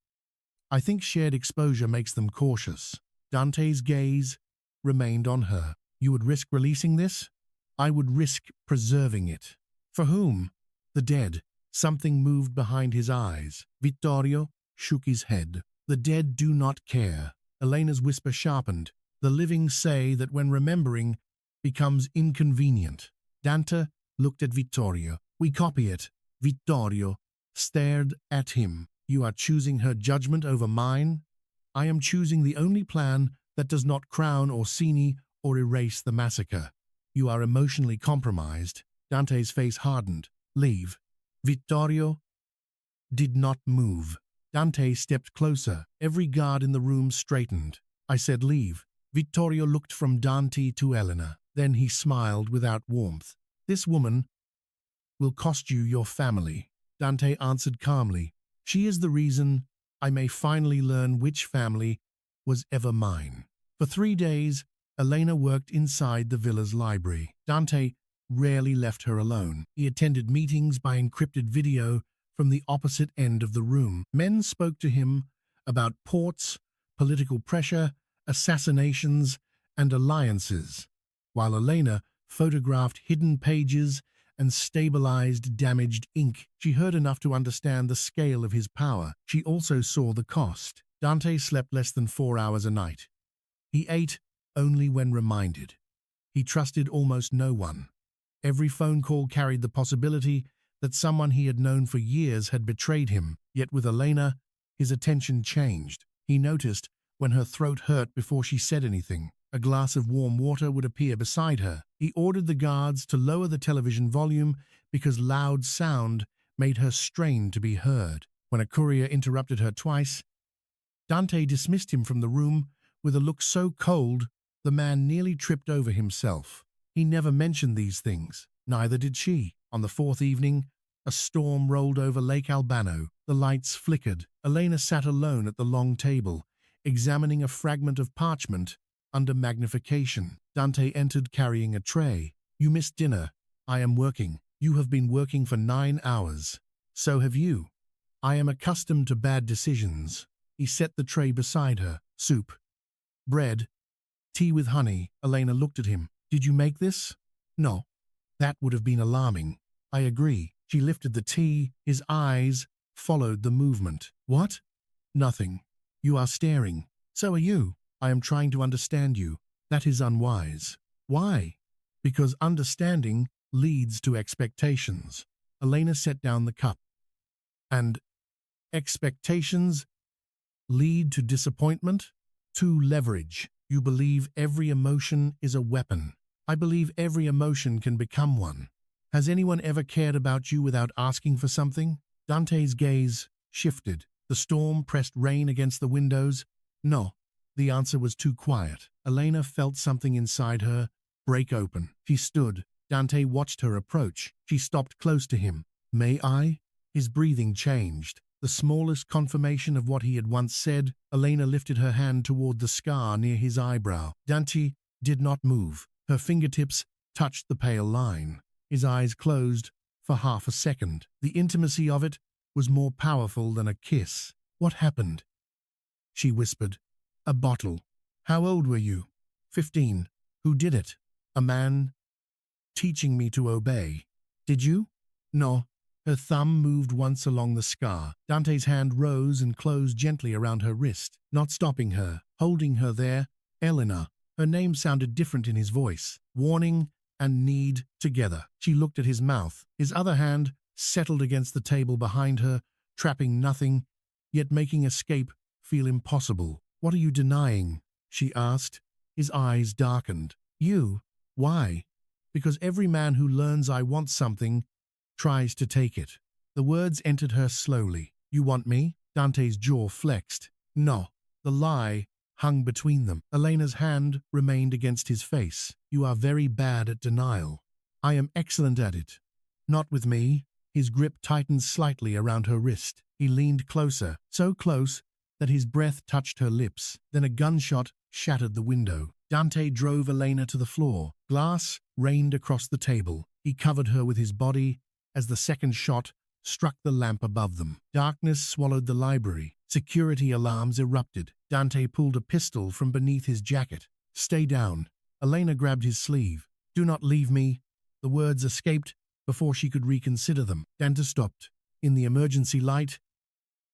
I think shared exposure makes them cautious. Dante's gaze remained on her. You would risk releasing this? I would risk preserving it. For whom? The dead. Something moved behind his eyes. Vittorio shook his head. The dead do not care. Elena's whisper sharpened. The living say that when remembering becomes inconvenient. Dante looked at Vittorio. We copy it. Vittorio stared at him. You are choosing her judgment over mine? I am choosing the only plan that does not crown Orsini or erase the massacre. You are emotionally compromised. Dante's face hardened. Leave. Vittorio did not move. Dante stepped closer. Every guard in the room straightened. I said leave. Vittorio looked from Dante to Elena. Then he smiled without warmth. This woman will cost you your family. Dante answered calmly. She is the reason I may finally learn which family was ever mine. For 3 days, Elena worked inside the villa's library. Dante rarely left her alone. He attended meetings by encrypted video from the opposite end of the room. Men spoke to him about ports, political pressure, assassinations, and alliances, while Elena photographed hidden pages and stabilized damaged ink. She heard enough to understand the scale of his power. She also saw the cost. Dante slept less than 4 hours a night. He ate only when reminded. He trusted almost no one. Every phone call carried the possibility that someone he had known for years had betrayed him. Yet with Elena, his attention changed. He noticed when her throat hurt before she said anything. A glass of warm water would appear beside her. He ordered the guards to lower the television volume because loud sound made her strain to be heard. When a courier interrupted her twice, Dante dismissed him from the room with a look so cold the man nearly tripped over himself. He never mentioned these things. Neither did she. On the 4th evening, a storm rolled over Lake Albano. The lights flickered. Elena sat alone at the long table, examining a fragment of parchment under magnification. Dante entered carrying a tray. You missed dinner. I am working. You have been working for 9 hours. So have you. I am accustomed to bad decisions. He set the tray beside her. Soup. Bread. Tea with honey. Elena looked at him. Did you make this? No. That would have been alarming. I agree. She lifted the tea. His eyes followed the movement. What? Nothing. You are staring. So are you. I am trying to understand you. That is unwise. Why? Because understanding leads to expectations. Elena set down the cup. And expectations lead to disappointment, to leverage. You believe every emotion is a weapon. I believe every emotion can become one. Has anyone ever cared about you without asking for something? Dante's gaze shifted. The storm pressed rain against the windows. No. The answer was too quiet. Elena felt something inside her break open. She stood. Dante watched her approach. She stopped close to him. May I? His breathing changed. The smallest confirmation of what he had once said. Elena lifted her hand toward the scar near his eyebrow. Dante did not move. Her fingertips touched the pale line. His eyes closed for half a second. The intimacy of it was more powerful than a kiss. What happened? She whispered. A bottle. How old were you? 15. Who did it? A man teaching me to obey. Did you? No. Her thumb moved once along the scar. Dante's hand rose and closed gently around her wrist, not stopping her, holding her there. Elena. Her name sounded different in his voice. Warning and need together. She looked at his mouth. His other hand settled against the table behind her, trapping nothing, yet making escape feel impossible. What are you denying? She asked. His eyes darkened. You? Why? Because every man who learns I want something tries to take it. The words entered her slowly. You want me? Dante's jaw flexed. No. The lie hung between them. Elena's hand remained against his face. You are very bad at denial. I am excellent at it. Not with me. His grip tightened slightly around her wrist. He leaned closer, so close that his breath touched her lips. Then a gunshot shattered the window. Dante drove Elena to the floor. Glass rained across the table. He covered her with his body as the second shot struck the lamp above them. Darkness swallowed the library. Security alarms erupted. Dante pulled a pistol from beneath his jacket. "Stay down." Elena grabbed his sleeve. "Do not leave me." The words escaped before she could reconsider them. Dante stopped. In the emergency light,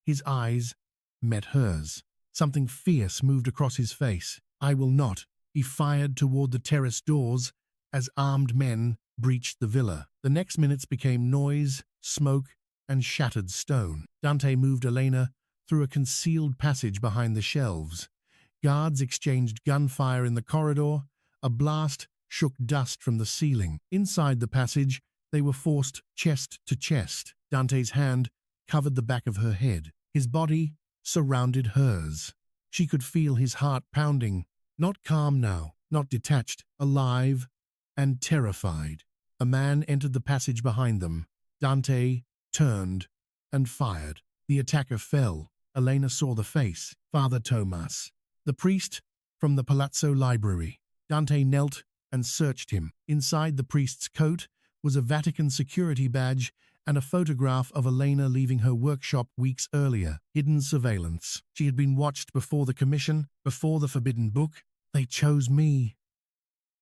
his eyes met hers. Something fierce moved across his face. "I will not." He fired toward the terrace doors as armed men breached the villa. The next minutes became noise, smoke, and shattered stone. Dante moved Elena through a concealed passage behind the shelves. Guards exchanged gunfire in the corridor. A blast shook dust from the ceiling. Inside the passage, they were forced chest to chest. Dante's hand covered the back of her head. His body surrounded hers. She could feel his heart pounding, not calm now, not detached, alive and terrified. A man entered the passage behind them. Dante turned and fired. The attacker fell. Elena saw the face. Father Tomas, the priest from the Palazzo Library. Dante knelt and searched him. Inside the priest's coat was a Vatican security badge and a photograph of Elena leaving her workshop weeks earlier. Hidden surveillance. She had been watched before the commission, before the forbidden book. "They chose me,"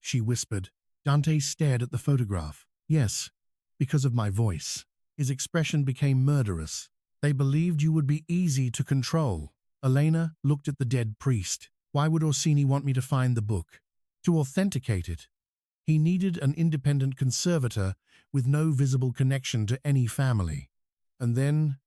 she whispered. Dante stared at the photograph. "Yes, because of my voice." His expression became murderous. "They believed you would be easy to control." Elena looked at the dead priest. "Why would Orsini want me to find the book?" "To authenticate it." He needed an independent conservator with no visible connection to any family. "And then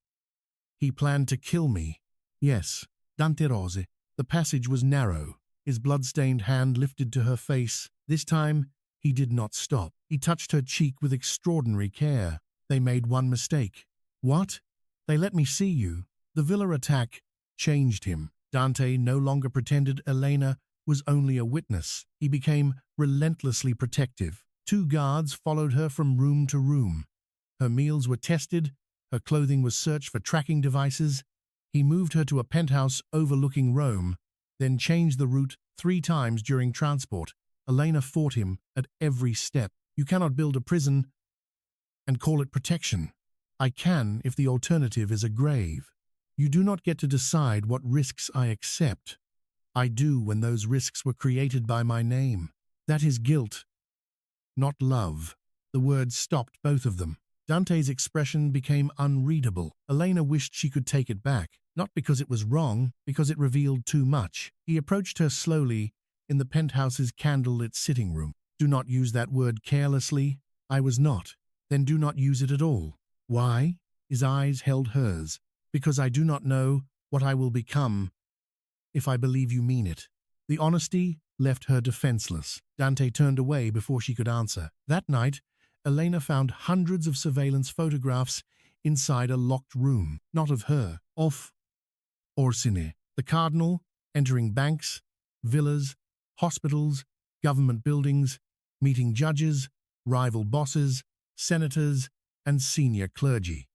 he planned to kill me." "Yes." Dante Rose. The passage was narrow. His blood-stained hand lifted to her face. This time, he did not stop. He touched her cheek with extraordinary care. "They made one mistake." "What?" "They let me see you." The villa attack changed him. Dante no longer pretended Elena was only a witness. He became relentlessly protective. 2 guards followed her from room to room. Her meals were tested, her clothing was searched for tracking devices. He moved her to a penthouse overlooking Rome, then changed the route 3 times during transport. Elena fought him at every step. "You cannot build a prison and call it protection." "I can if the alternative is a grave." "You do not get to decide what risks I accept." "I do when those risks were created by my name." "That is guilt, not love." The words stopped both of them. Dante's expression became unreadable. Elena wished she could take it back, not because it was wrong, because it revealed too much. He approached her slowly in the penthouse's candlelit sitting room. "Do not use that word carelessly." "I was not." "Then do not use it at all." "Why?" His eyes held hers. "Because I do not know what I will become if I believe you mean it." The honesty left her defenseless. Dante turned away before she could answer. That night, Elena found hundreds of surveillance photographs inside a locked room. Not of her, of Orsini. The cardinal, entering banks, villas, hospitals, government buildings, meeting judges, rival bosses, senators, and senior clergy.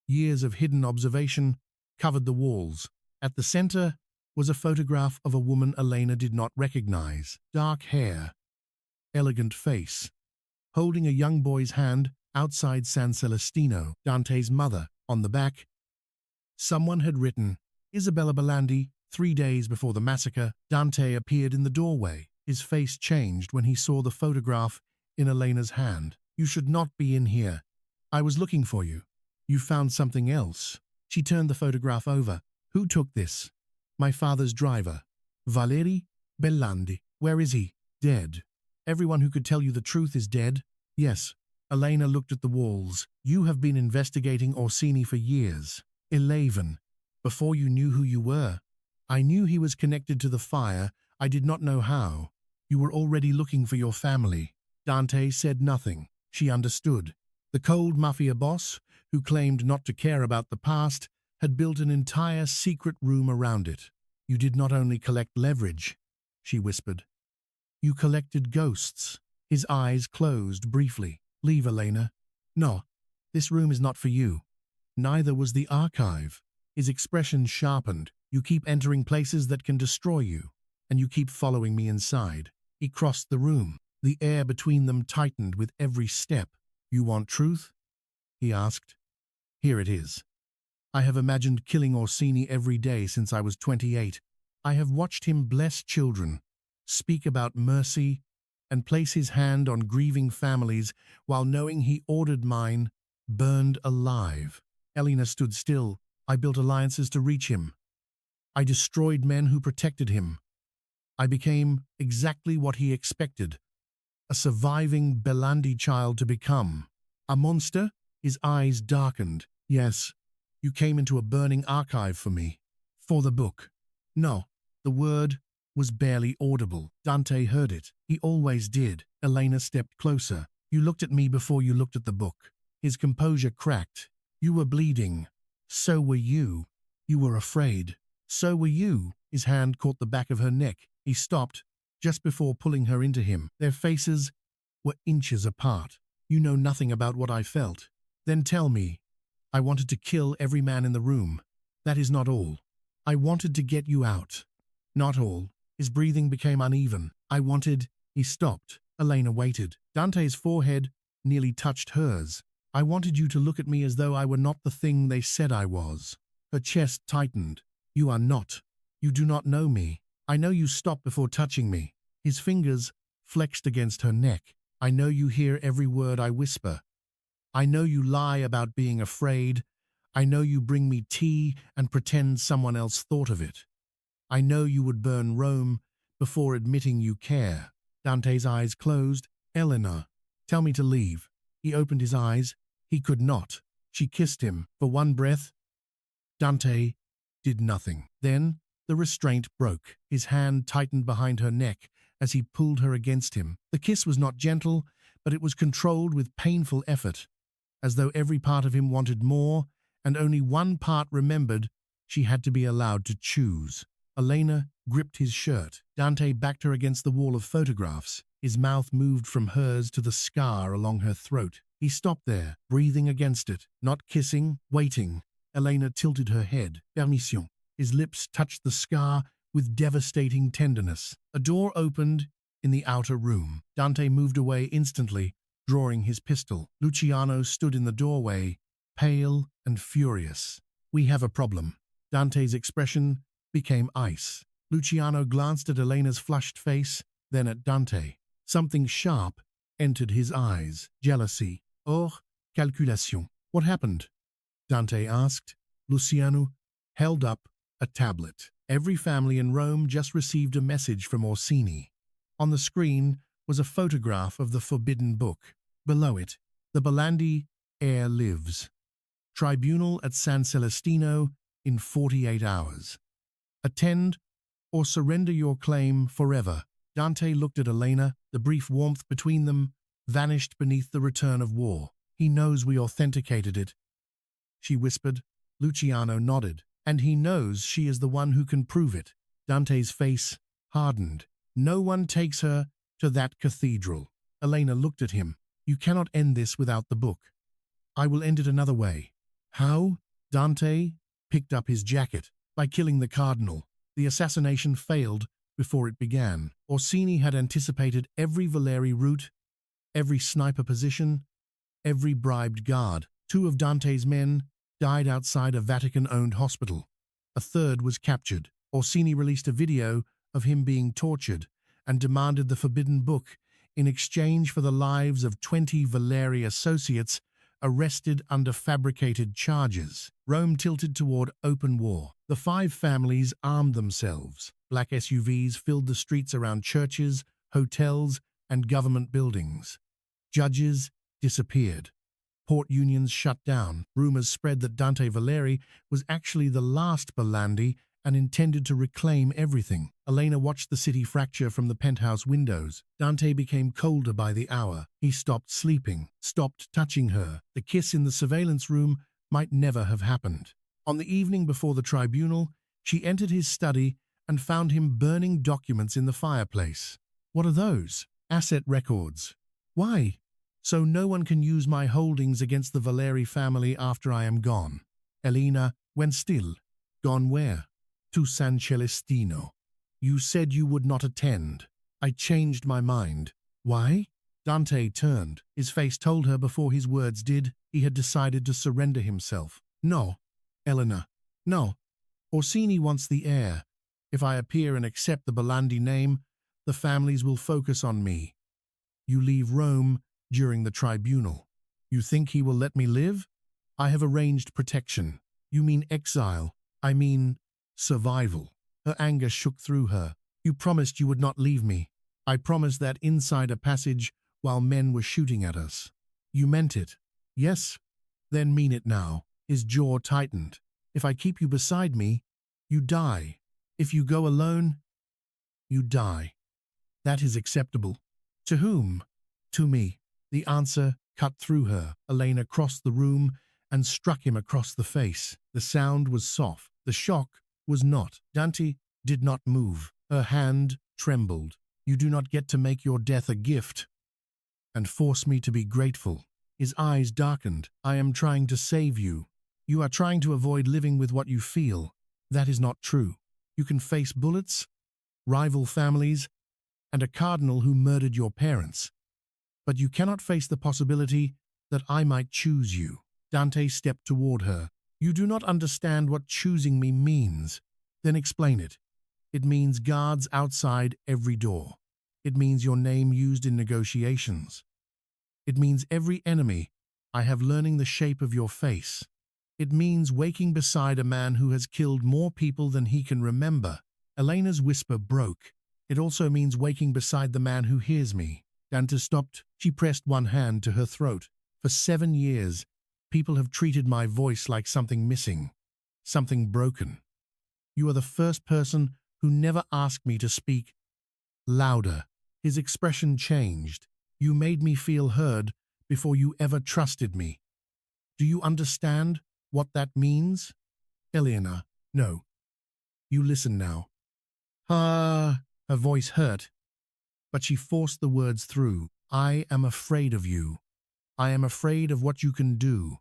Years of hidden observation covered the walls. At the center was a photograph of a woman Elena did not recognize. Dark hair, elegant face, holding a young boy's hand outside San Celestino. Dante's mother. On the back, someone had written, "Isabella Belandi, 3 days before the massacre." Dante appeared in the doorway. His face changed when he saw the photograph in Elena's hand. "You should not be in here. I was looking for you. You found something else." She turned the photograph over. "Who took this?" "My father's driver, Valeri Belandi." "Where is he?" "Dead." "Everyone who could tell you the truth is dead?" "Yes." Elena looked at the walls. "You have been investigating Orsini for years." 11. "Before you knew who you were." "I knew he was connected to the fire. I did not know how." "You were already looking for your family." Dante said nothing. She understood. The cold Mafia boss, who claimed not to care about the past, had built an entire secret room around it. "You did not only collect leverage," she whispered. "You collected ghosts." His eyes closed briefly. "Leave, Elena." "No, this room is not for you." Neither was the archive. His expression sharpened. You keep entering places that can destroy you, and you keep following me inside. He crossed the room. The air between them tightened with every step. You want truth? He asked. Here it is. I have imagined killing Orsini every day since I was 28. I have watched him bless children, speak about mercy, and place his hand on grieving families while knowing he ordered mine burned alive. Elena stood still. I built alliances to reach him. I destroyed men who protected him. I became exactly what he expected, a surviving Belandi child to become. A monster? His eyes darkened. Yes, you came into a burning archive for me. For the book. No, the word was barely audible. Dante heard it. He always did. Elena stepped closer. You looked at me before you looked at the book. His composure cracked. You were bleeding. So were you. You were afraid. So were you. His hand caught the back of her neck. He stopped, just before pulling her into him. Their faces were inches apart. You know nothing about what I felt. Then tell me. I wanted to kill every man in the room. That is not all. I wanted to get you out. Not all. His breathing became uneven. I wanted... He stopped. Elena waited. Dante's forehead nearly touched hers. I wanted you to look at me as though I were not the thing they said I was. Her chest tightened. You are not. You do not know me. I know you stopped before touching me. His fingers flexed against her neck. I know you hear every word I whisper. I know you lie about being afraid. I know you bring me tea and pretend someone else thought of it. I know you would burn Rome before admitting you care. Dante's eyes closed. Elena, tell me to leave. He opened his eyes. He could not. She kissed him. For one breath, Dante did nothing. Then the restraint broke. His hand tightened behind her neck as he pulled her against him. The kiss was not gentle, but it was controlled with painful effort, as though every part of him wanted more, and only one part remembered she had to be allowed to choose. Elena gripped his shirt. Dante backed her against the wall of photographs. His mouth moved from hers to the scar along her throat. He stopped there, breathing against it, not kissing, waiting. Elena tilted her head. Permission. His lips touched the scar with devastating tenderness. A door opened in the outer room. Dante moved away instantly, drawing his pistol. Luciano stood in the doorway, pale and furious. We have a problem. Dante's expression became ice. Luciano glanced at Elena's flushed face, then at Dante. Something sharp entered his eyes. Jealousy. Or calculation. What happened? Dante asked. Luciano held up a tablet. Every family in Rome just received a message from Orsini. On the screen was a photograph of the forbidden book. Below it, the Belandi heir lives. Tribunal at San Celestino in 48 hours. Attend or surrender your claim forever. Dante looked at Elena. The brief warmth between them vanished beneath the return of war. He knows we authenticated it, she whispered. Luciano nodded. And he knows she is the one who can prove it. Dante's face hardened. No one takes her to that cathedral. Elena looked at him. You cannot end this without the book. I will end it another way. How? Dante picked up his jacket. By killing the cardinal. The assassination failed before it began. Orsini had anticipated every Valeri route, every sniper position, every bribed guard. 2 of Dante's men died outside a Vatican-owned hospital. A third was captured. Orsini released a video of him being tortured and demanded the forbidden book in exchange for the lives of 20 Valeri associates arrested under fabricated charges. Rome tilted toward open war. The 5 families armed themselves. Black SUVs filled the streets around churches, hotels, and government buildings. Judges disappeared. Port unions shut down. Rumors spread that Dante Valeri was actually the last Belandi and intended to reclaim everything. Elena watched the city fracture from the penthouse windows. Dante became colder by the hour. He stopped sleeping, stopped touching her. The kiss in the surveillance room might never have happened. On the evening before the tribunal, she entered his study and found him burning documents in the fireplace. What are those? Asset records. Why? So no one can use my holdings against the Valeri family after I am gone. Elena, when still. Gone where? To San Celestino. You said you would not attend. I changed my mind. Why? Dante turned. His face told her before his words did. He had decided to surrender himself. No, Elena, no. Orsini wants the heir. If I appear and accept the Belandi name, the families will focus on me. You leave Rome during the tribunal. You think he will let me live? I have arranged protection. You mean exile. I mean survival. Her anger shook through her. You promised you would not leave me. I promised that inside a passage while men were shooting at us. You meant it. Yes? Then mean it now. His jaw tightened. If I keep you beside me, you die. If you go alone, you die. That is acceptable. To whom? To me. The answer cut through her. Elena crossed the room and struck him across the face. The sound was soft. The shock was not. Dante did not move. Her hand trembled. You do not get to make your death a gift and force me to be grateful. His eyes darkened. I am trying to save you. You are trying to avoid living with what you feel. That is not true. You can face bullets, rival families, and a cardinal who murdered your parents. But you cannot face the possibility that I might choose you. Dante stepped toward her. You do not understand what choosing me means. Then explain it. It means guards outside every door. It means your name used in negotiations. It means every enemy I have learning the shape of your face. It means waking beside a man who has killed more people than he can remember. Elena's whisper broke. It also means waking beside the man who hears me. Dante stopped. She pressed one hand to her throat. For 7 years, people have treated my voice like something missing, something broken. You are the first person who never asked me to speak louder. His expression changed. You made me feel heard before you ever trusted me. Do you understand what that means? Elena, no. You listen now. Ah, her voice hurt, but she forced the words through. I am afraid of you. I am afraid of what you can do.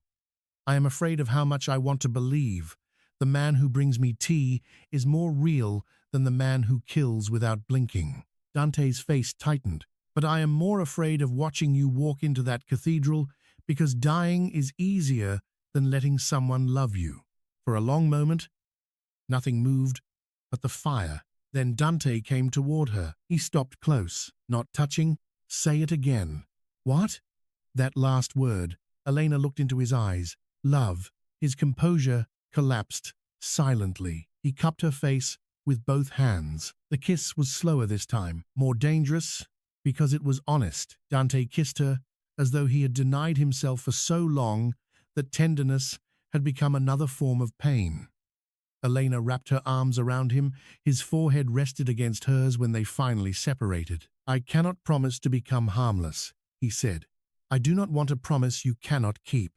I am afraid of how much I want to believe. The man who brings me tea is more real than the man who kills without blinking. Dante's face tightened. But I am more afraid of watching you walk into that cathedral because dying is easier than letting someone love you. For a long moment, nothing moved but the fire. Then Dante came toward her. He stopped close, not touching. Say it again. What? That last word. Elena looked into his eyes. Love. His composure collapsed silently. He cupped her face with both hands. The kiss was slower this time, more dangerous, because it was honest. Dante kissed her as though he had denied himself for so long that tenderness had become another form of pain. Elena wrapped her arms around him. His forehead rested against hers when they finally separated. I cannot promise to become harmless, he said. I do not want a promise you cannot keep.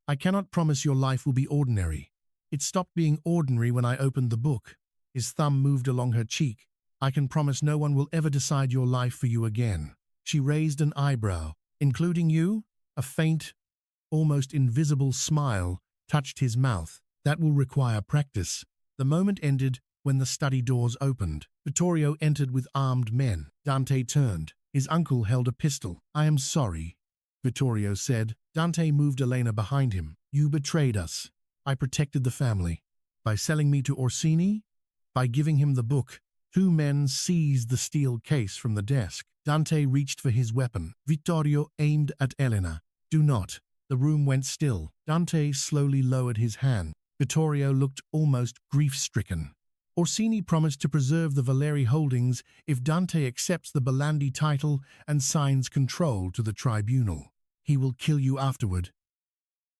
I cannot promise your life will be ordinary. It stopped being ordinary when I opened the book. His thumb moved along her cheek. I can promise no one will ever decide your life for you again. She raised an eyebrow. Including you? A faint, almost invisible smile touched his mouth. That will require practice. The moment ended when the study doors opened. Vittorio entered with armed men. Dante turned. His uncle held a pistol. I am sorry, Vittorio said. Dante moved Elena behind him. You betrayed us. I protected the family. By selling me to Orsini? By giving him the book. 2 men seized the steel case from the desk. Dante reached for his weapon. Vittorio aimed at Elena. Do not. The room went still. Dante slowly lowered his hand. Vittorio looked almost grief-stricken. Orsini promised to preserve the Valeri holdings if Dante accepts the Belandi title and signs control to the tribunal. He will kill you afterward,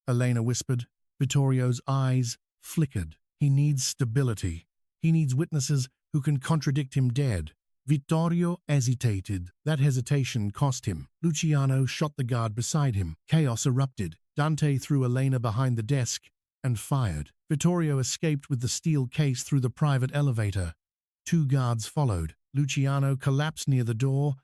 Elena whispered. Vittorio's eyes flickered. He needs stability. He needs witnesses who can contradict him dead. Vittorio hesitated. That hesitation cost him. Luciano shot the guard beside him. Chaos erupted. Dante threw Elena behind the desk and fired. Vittorio escaped with the steel case through the private elevator. 2 guards followed. Luciano collapsed near the door,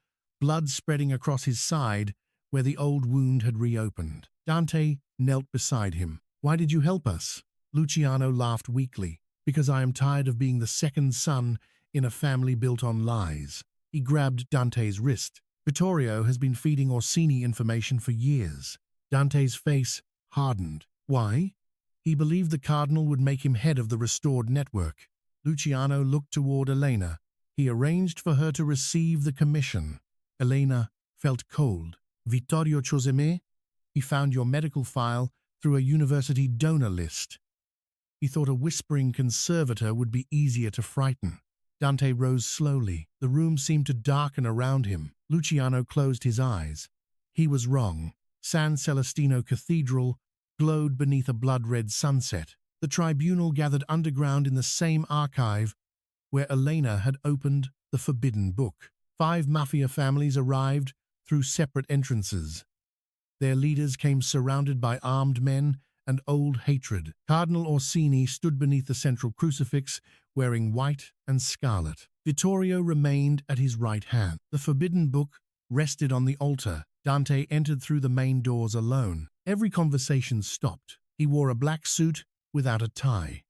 blood spreading across his side where the old wound had reopened. Dante knelt beside him. Why did you help us? Luciano laughed weakly. Because I am tired of being the second son in a family built on lies. He grabbed Dante's wrist. Vittorio has been feeding Orsini information for years. Dante's face hardened. Why? He believed the cardinal would make him head of the restored network. Luciano looked toward Elena. He arranged for her to receive the commission. Elena felt cold. Vittorio Cioseme? He found your medical file through a university donor list. He thought a whispering conservator would be easier to frighten. Dante rose slowly. The room seemed to darken around him. Luciano closed his eyes. He was wrong. San Celestino Cathedral glowed beneath a blood-red sunset. The tribunal gathered underground in the same archive where Elena had opened the forbidden book. 5 mafia families arrived through separate entrances. Their leaders came surrounded by armed men and old hatred. Cardinal Orsini stood beneath the central crucifix, wearing white and scarlet. Vittorio remained at his right hand. The forbidden book rested on the altar. Dante entered through the main doors alone. Every conversation stopped. He wore a black suit without a tie.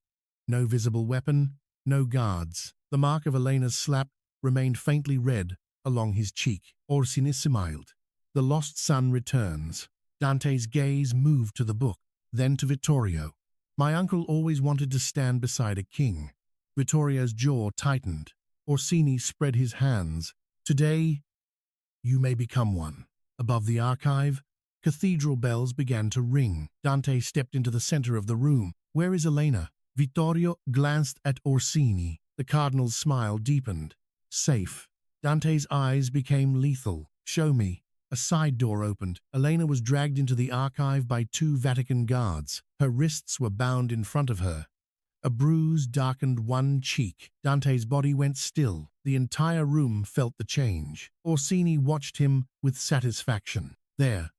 No visible weapon, no guards. The mark of Elena's slap remained faintly red along his cheek. Orsini smiled. The lost son returns. Dante's gaze moved to the book, then to Vittorio. My uncle always wanted to stand beside a king. Vittorio's jaw tightened. Orsini spread his hands. Today, you may become one. Above the archive, cathedral bells began to ring. Dante stepped into the center of the room. Where is Elena? Vittorio glanced at Orsini. The cardinal's smile deepened. Safe. Dante's eyes became lethal. Show me. A side door opened. Elena was dragged into the archive by 2 Vatican guards. Her wrists were bound in front of her. A bruise darkened one cheek. Dante's body went still. The entire room felt the change. Orsini watched him with satisfaction. There,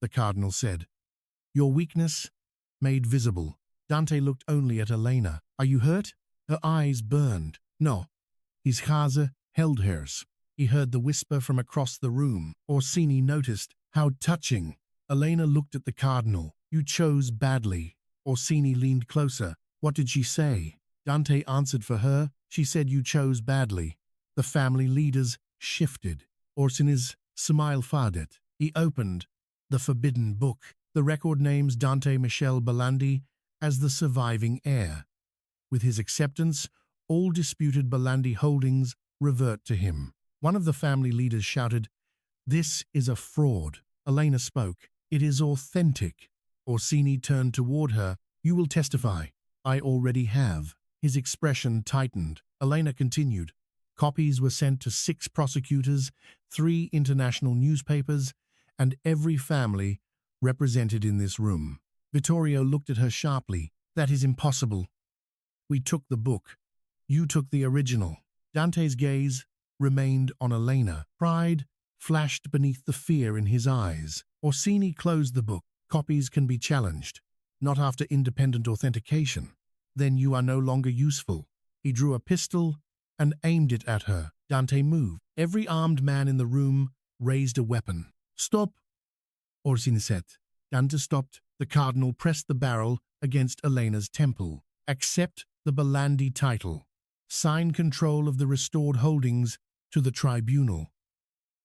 the cardinal said. Your weakness made visible. Dante looked only at Elena. Are you hurt? Her eyes burned. No. His Hase held hers. He heard the whisper from across the room. Orsini noticed. How touching. Elena looked at the cardinal. You chose badly. Orsini leaned closer. What did she say? Dante answered for her. She said you chose badly. The family leaders shifted. Orsini's smile faded. He opened the forbidden book. The record names Dante Michel Belandi as the surviving heir. With his acceptance, all disputed Belandi holdings revert to him. One of the family leaders shouted, "This is a fraud." Elena spoke. "It is authentic." Orsini turned toward her. "You will testify." "I already have." His expression tightened. Elena continued. Copies were sent to 6 prosecutors, 3 international newspapers, and every family represented in this room. Vittorio looked at her sharply. "That is impossible. We took the book. You took the original." Dante's gaze remained on Elena. Pride flashed beneath the fear in his eyes. Orsini closed the book. "Copies can be challenged, not after independent authentication. Then you are no longer useful." He drew a pistol and aimed it at her. Dante moved. Every armed man in the room raised a weapon. "Stop," Orsini said. Dante stopped. The cardinal pressed the barrel against Elena's temple. "Accept the Belandi title. Sign control of the restored holdings to the tribunal,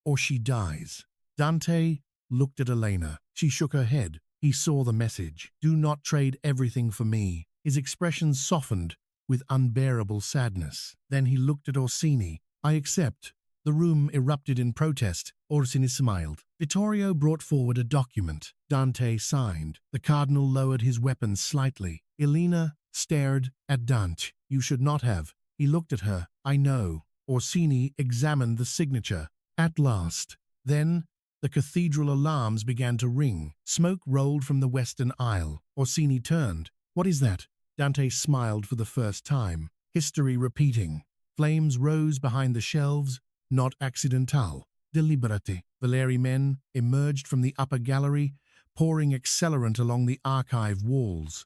or she dies." Dante looked at Elena. She shook her head. He saw the message. "Do not trade everything for me." His expression softened with unbearable sadness. Then he looked at Orsini. "I accept." The room erupted in protest. Orsini smiled. Vittorio brought forward a document. Dante signed. The cardinal lowered his weapon slightly. Elena stared at Dante. "You should not have." He looked at her. "I know." Orsini examined the signature. At last. Then the cathedral alarms began to ring. Smoke rolled from the western aisle. Orsini turned. "What is that?" Dante smiled for the first time. History repeating. Flames rose behind the shelves. Not accidental. Deliberate. Valeri men emerged from the upper gallery, pouring accelerant along the archive walls.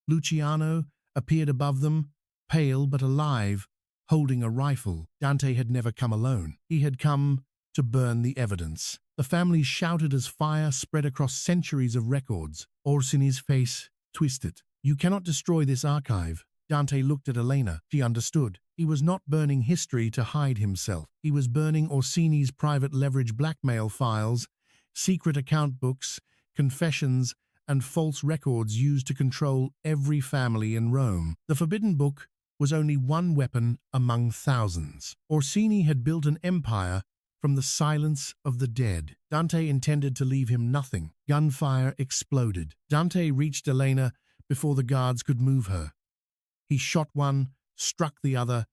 Luciano appeared above them, pale but alive, holding a rifle. Dante had never come alone. He had come to burn the evidence. The family shouted as fire spread across centuries of records. Orsini's face twisted. You cannot destroy this archive. Dante looked at Elena. She understood. He was not burning history to hide himself. He was burning Orsini's private leverage blackmail files, secret account books, confessions, and false records used to control every family in Rome. The Forbidden Book was only one weapon among thousands. Orsini had built an empire from the silence of the dead. Dante intended to leave him nothing. Gunfire exploded. Dante reached Elena before the guards could move her. He shot one, struck the other,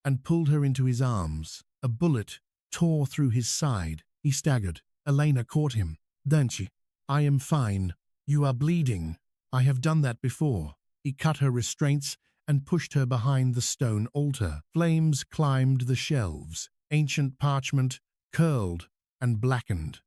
and pulled her into his arms. A bullet tore through his side. He staggered. Elena caught him. Dante, I am fine. You are bleeding. I have done that before. He cut her restraints and pushed her behind the stone altar. Flames climbed the shelves. Ancient parchment curled and blackened.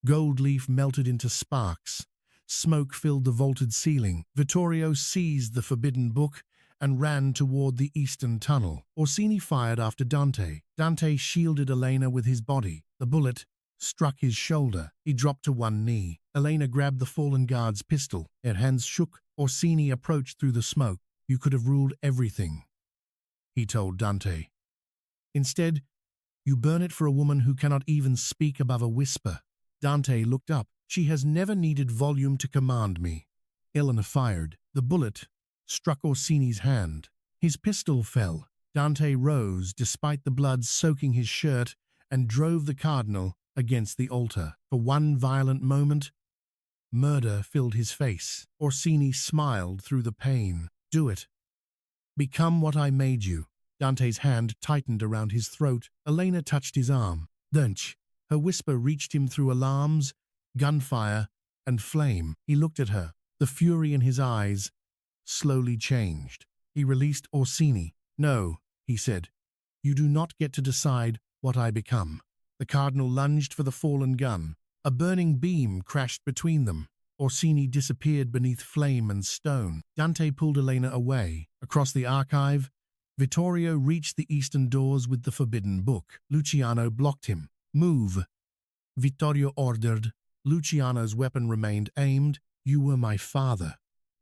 Gold leaf melted into sparks. Smoke filled the vaulted ceiling. Vittorio seized the Forbidden Book and ran toward the eastern tunnel. Orsini fired after Dante. Dante shielded Elena with his body. The bullet struck his shoulder. He dropped to one knee. Elena grabbed the fallen guard's pistol. Her hands shook. Orsini approached through the smoke. You could have ruled everything, he told Dante. Instead, you burn it for a woman who cannot even speak above a whisper. Dante looked up. She has never needed volume to command me. Elena fired. The bullet struck Orsini's hand. His pistol fell. Dante rose despite the blood soaking his shirt and drove the cardinal against the altar. For one violent moment, murder filled his face. Orsini smiled through the pain. Do it. Become what I made you. Dante's hand tightened around his throat. Elena touched his arm. Dunch. Her whisper reached him through alarms, gunfire, and flame. He looked at her. The fury in his eyes slowly changed. He released Orsini. No, he said. You do not get to decide what I become. The cardinal lunged for the fallen gun. A burning beam crashed between them. Orsini disappeared beneath flame and stone. Dante pulled Elena away. Across the archive, Vittorio reached the eastern doors with the Forbidden Book. Luciano blocked him. Move, Vittorio ordered. Luciano's weapon remained aimed. You were my father.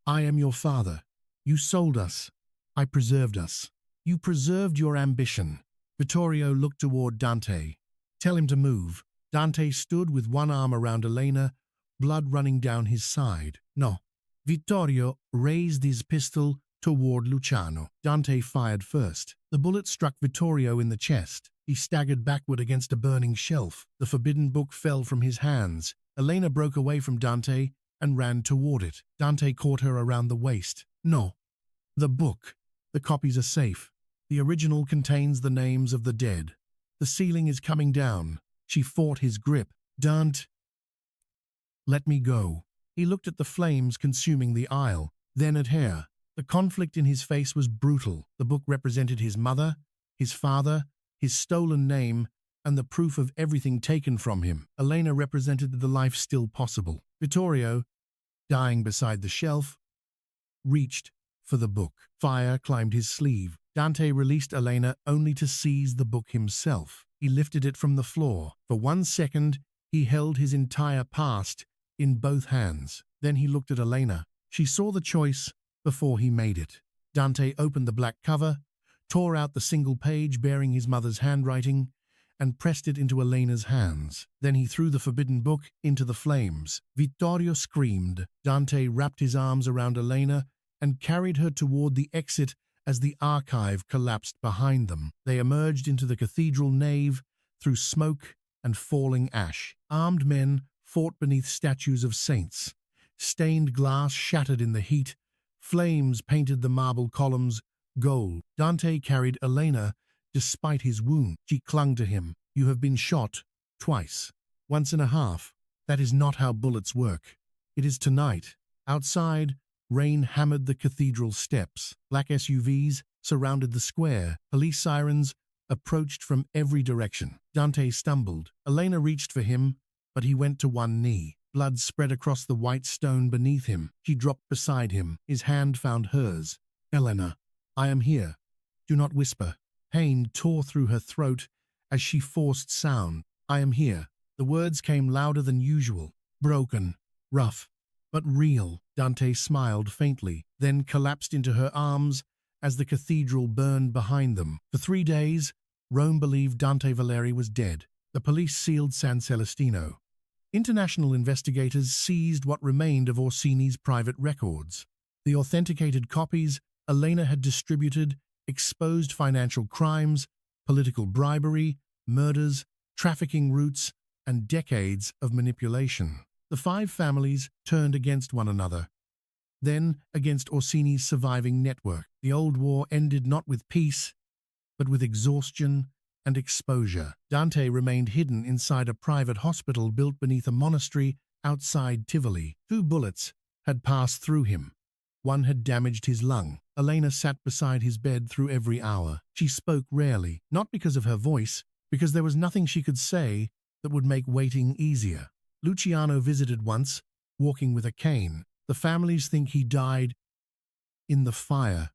I am your father. You sold us. I preserved us. You preserved your ambition. Vittorio looked toward Dante. Tell him to move. Dante stood with one arm around Elena, blood running down his side. No. Vittorio raised his pistol toward Luciano. Dante fired first. The bullet struck Vittorio in the chest. He staggered backward against a burning shelf. The Forbidden Book fell from his hands. Elena broke away from Dante and ran toward it. Dante caught her around the waist. No. The book. The copies are safe. The original contains the names of the dead. The ceiling is coming down. She fought his grip. Dante. Let me go. He looked at the flames consuming the aisle, then at her. The conflict in his face was brutal. The book represented his mother, his father, his stolen name, and the proof of everything taken from him. Elena represented the life still possible. Vittorio, dying beside the shelf, reached for the book. Fire climbed his sleeve. Dante released Elena only to seize the book himself. He lifted it from the floor. For 1 second, he held his entire past in both hands. Then he looked at Elena. She saw the choice before he made it. Dante opened the black cover, tore out the single page bearing his mother's handwriting, and pressed it into Elena's hands. Then he threw the Forbidden Book into the flames. Vittorio screamed. Dante wrapped his arms around Elena and carried her toward the exit as the archive collapsed behind them. They emerged into the cathedral nave through smoke and falling ash. Armed men fought beneath statues of saints. Stained glass shattered in the heat. Flames painted the marble columns gold. Dante carried Elena despite his wound. She clung to him. You have been shot twice. Once and a half. That is not how bullets work. It is tonight. Outside, rain hammered the cathedral steps. Black SUVs surrounded the square. Police sirens approached from every direction. Dante stumbled. Elena reached for him, but he went to one knee. Blood spread across the white stone beneath him. She dropped beside him. His hand found hers. Elena, I am here. Do not whisper. Pain tore through her throat as she forced sound. I am here. The words came louder than usual. Broken. Rough. but real. Dante smiled faintly, then collapsed into her arms as the cathedral burned behind them. For 3 days, Rome believed Dante Valeri was dead. The police sealed San Celestino. International investigators seized what remained of Orsini's private records. The authenticated copies Elena had distributed exposed financial crimes, political bribery, murders, trafficking routes, and decades of manipulation. The five families turned against one another, then against Orsini's surviving network. The old war ended not with peace, but with exhaustion and exposure. Dante remained hidden inside a private hospital built beneath a monastery outside Tivoli. 2 bullets had passed through him. One had damaged his lung. Elena sat beside his bed through every hour. She spoke rarely, not because of her voice, because there was nothing she could say that would make waiting easier. Luciano visited once, walking with a cane. "The families think he died in the fire,"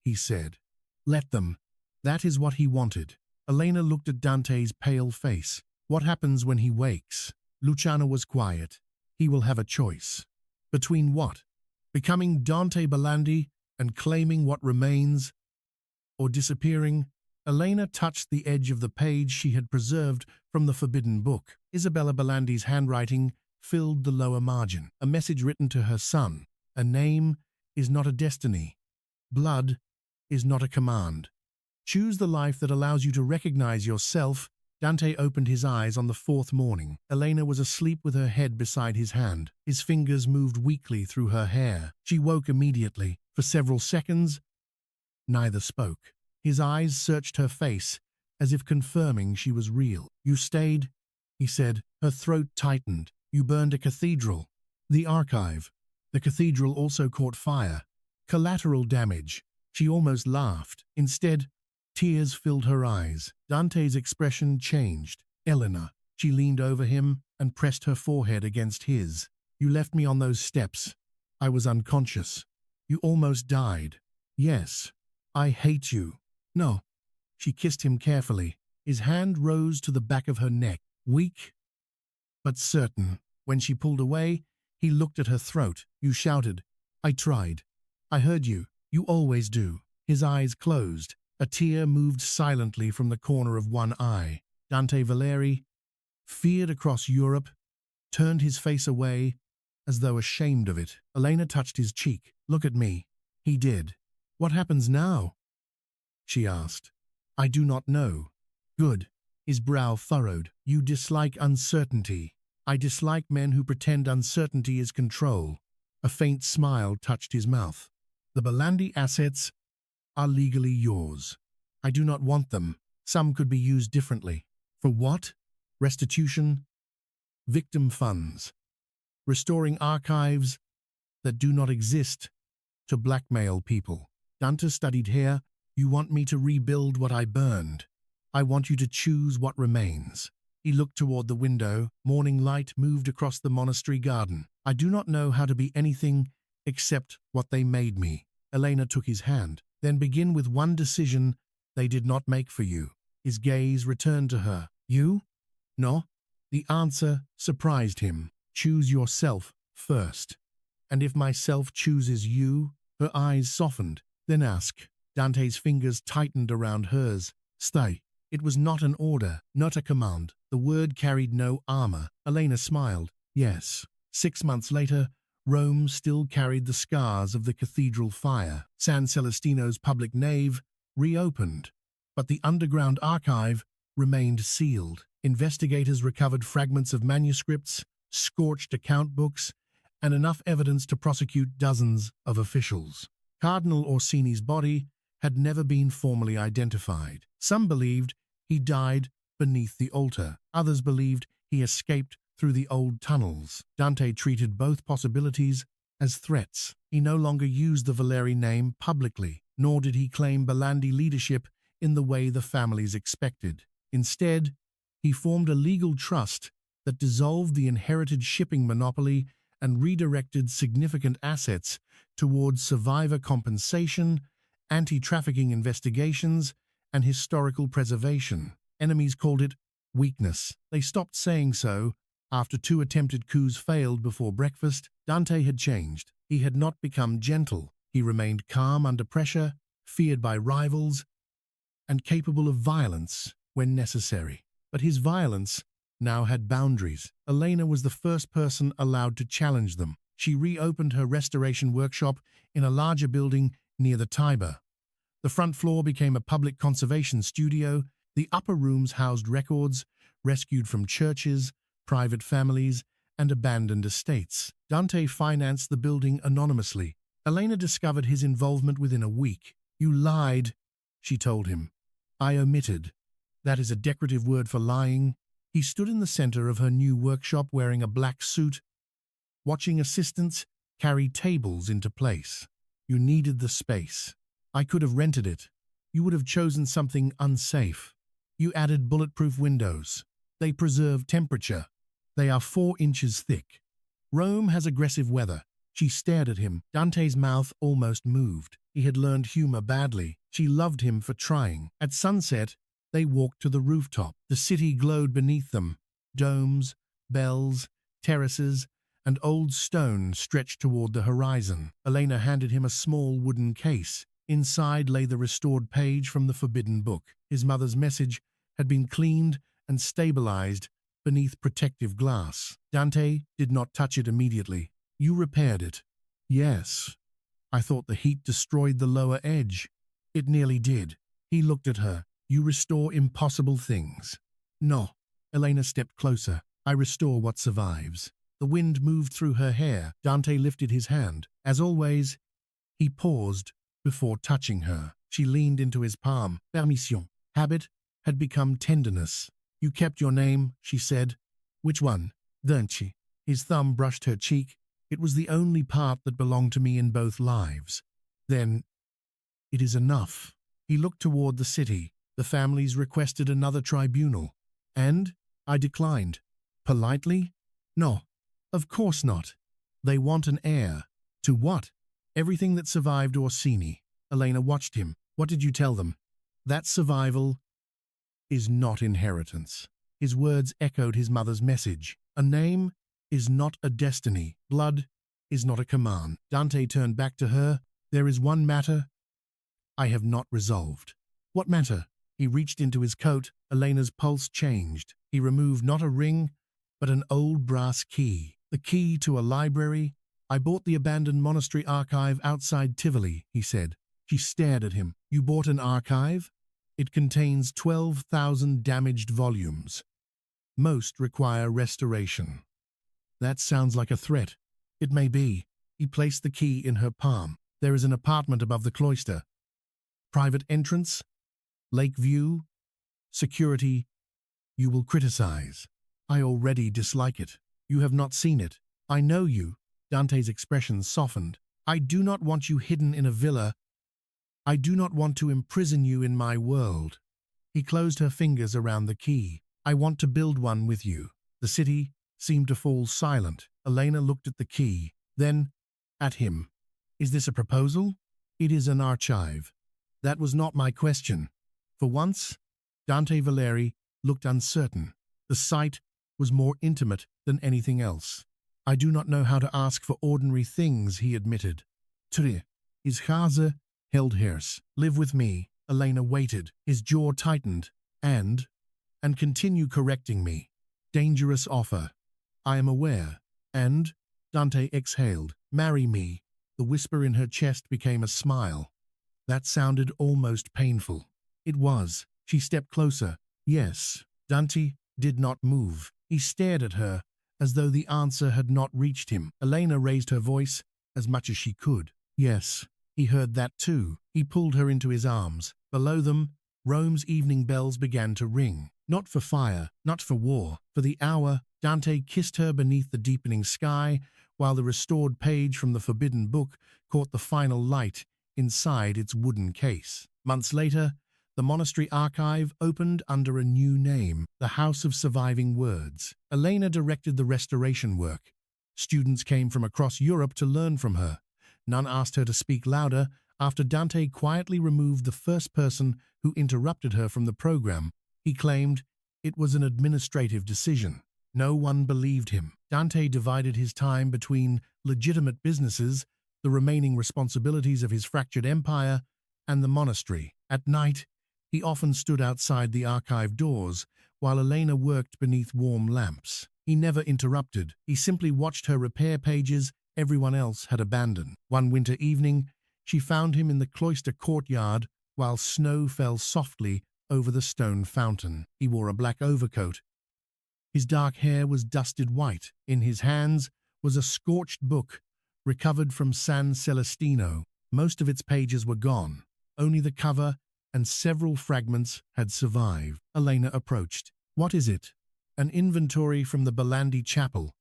he said. "Let them. That is what he wanted." Elena looked at Dante's pale face. "What happens when he wakes?" Luciano was quiet. "He will have a choice." Between what? Becoming Dante Balandi and claiming what remains, or disappearing? Elena touched the edge of the page she had preserved from the forbidden book. Isabella Balandi's handwriting filled the lower margin. A message written to her son. "A name is not a destiny. Blood is not a command. Choose the life that allows you to recognize yourself." Dante opened his eyes on the 4th morning. Elena was asleep with her head beside his hand. His fingers moved weakly through her hair. She woke immediately. For several seconds, neither spoke. His eyes searched her face, as if confirming she was real. "You stayed," he said. Her throat tightened. "You burned a cathedral." "The archive." "The cathedral also caught fire." "Collateral damage." She almost laughed. Instead, tears filled her eyes. Dante's expression changed. "Elena." She leaned over him and pressed her forehead against his. "You left me on those steps. I was unconscious. You almost died." "Yes. I hate you." "No." She kissed him carefully. His hand rose to the back of her neck, weak but certain. When she pulled away, he looked at her throat. "You shouted. I tried. I heard you. You always do." His eyes closed. A tear moved silently from the corner of one eye. Dante Valeri, feared across Europe, turned his face away as though ashamed of it. Elena touched his cheek. "Look at me." He did. "What happens now?" she asked. "I do not know." "Good." His brow furrowed. "You dislike uncertainty." "I dislike men who pretend uncertainty is control." A faint smile touched his mouth. "The Balandi assets are legally yours. I do not want them. Some could be used differently." "For what?" "Restitution, victim funds, restoring archives that do not exist to blackmail people." Dante studied hair. "You want me to rebuild what I burned. I want you to choose what remains." He looked toward the window. Morning light moved across the monastery garden. "I do not know how to be anything except what they made me." Elena took his hand. "Then begin with one decision they did not make for you." His gaze returned to her. "You?" "No." The answer surprised him. "Choose yourself first. And if myself chooses you?" Her eyes softened. "Then ask." Dante's fingers tightened around hers. "Stay." It was not an order, not a command. The word carried no armor. Elena smiled. "Yes." 6 months later, Rome still carried the scars of the cathedral fire. San Celestino's public nave reopened, but the underground archive remained sealed. Investigators recovered fragments of manuscripts, scorched account books, and enough evidence to prosecute dozens of officials. Cardinal Orsini's body had never been formally identified. Some believed he died beneath the altar. Others believed he escaped through the old tunnels. Dante treated both possibilities as threats. He no longer used the Valeri name publicly, nor did he claim Balandi leadership in the way the families expected. Instead, he formed a legal trust that dissolved the inherited shipping monopoly and redirected significant assets towards survivor compensation, anti-trafficking investigations, and historical preservation. Enemies called it weakness. They stopped saying so After 2 attempted coups failed before breakfast, Dante had changed. He had not become gentle. He remained calm under pressure, feared by rivals, and capable of violence when necessary. But his violence now had boundaries. Elena was the first person allowed to challenge them. She reopened her restoration workshop in a larger building near the Tiber. The front floor became a public conservation studio. The upper rooms housed records rescued from churches, private families, and abandoned estates. Dante financed the building anonymously. Elena discovered his involvement within a week. "You lied," she told him. "I omitted. That is a decorative word for lying." He stood in the center of her new workshop wearing a black suit, watching assistants carry tables into place. "You needed the space. I could have rented it. You would have chosen something unsafe. You added bulletproof windows. They preserve temperature. They are 4 inches thick. Rome has aggressive weather." She stared at him. Dante's mouth almost moved. He had learned humor badly. She loved him for trying. At sunset, they walked to the rooftop. The city glowed beneath them. Domes, bells, terraces, and old stone stretched toward the horizon. Elena handed him a small wooden case. Inside lay the restored page from the forbidden book. His mother's message had been cleaned and stabilized beneath protective glass. Dante did not touch it immediately. "You repaired it." "Yes. I thought the heat destroyed the lower edge." "It nearly did." He looked at her. "You restore impossible things." "No." Elena stepped closer. "I restore what survives." The wind moved through her hair. Dante lifted his hand. As always, he paused before touching her. She leaned into his palm. Permission. Habit had become tenderness. "You kept your name," she said. "Which one?" "Dante." His thumb brushed her cheek. "It was the only part that belonged to me in both lives." "Then it is enough." He looked toward the city. The families requested another tribunal. "And?" I declined. "Politely?" "No, of course not. They want an heir." "To what?" "Everything that survived Orsini." Elena watched him. "What did you tell them?" "That survival is not inheritance." His words echoed his mother's message. "A name is not a destiny. Blood is not a command." Dante turned back to her. "There is one matter I have not resolved." "What matter?" He reached into his coat. Elena's pulse changed. He removed not a ring, but an old brass key. "The key to a library. I bought the abandoned monastery archive outside Tivoli," he said. She stared at him. "You bought an archive?" "It contains 12,000 damaged volumes. Most require restoration." "That sounds like a threat." "It may be." He placed the key in her palm. "There is an apartment above the cloister. Private entrance, lake view, security. You will criticize." "I already dislike it." "You have not seen it." "I know you." Dante's expression softened. "I do not want you hidden in a villa. I do not want to imprison you in my world." He closed her fingers around the key. "I want to build one with you." The city seemed to fall silent. Elena looked at the key, then at him. "Is this a proposal?" "It is an archive." "That was not my question." For once, Dante Valeri looked uncertain. The sight was more intimate than anything else. "I do not know how to ask for ordinary things," he admitted. "Tre." His chaser held hers. "Live with me." Elena waited. His jaw tightened. And continue correcting me." "Dangerous offer." "I am aware." "And?" Dante exhaled. "Marry me." The whisper in her chest became a smile. That sounded almost painful. It was. She stepped closer. "Yes." Dante did not move. He stared at her, as though the answer had not reached him. Elena raised her voice as much as she could. "Yes." He heard that too. He pulled her into his arms. Below them, Rome's evening bells began to ring. Not for fire, not for war. For the hour, Dante kissed her beneath the deepening sky, while the restored page from the forbidden book caught the final light inside its wooden case. Months later, the monastery archive opened under a new name, the House of Surviving Words. Elena directed the restoration work. Students came from across Europe to learn from her. None asked her to speak louder. After Dante quietly removed the first person who interrupted her from the program, he claimed it was an administrative decision. No one believed him. Dante divided his time between legitimate businesses, the remaining responsibilities of his fractured empire, and the monastery. At night, he often stood outside the archive doors while Elena worked beneath warm lamps. He never interrupted. He simply watched her repair pages everyone else had abandoned. One winter evening, she found him in the cloister courtyard while snow fell softly over the stone fountain. He wore a black overcoat. His dark hair was dusted white. In his hands was a scorched book recovered from San Celestino. Most of its pages were gone. Only the cover and several fragments had survived. Elena approached. "What is it?" "An inventory from the Belandi chapel."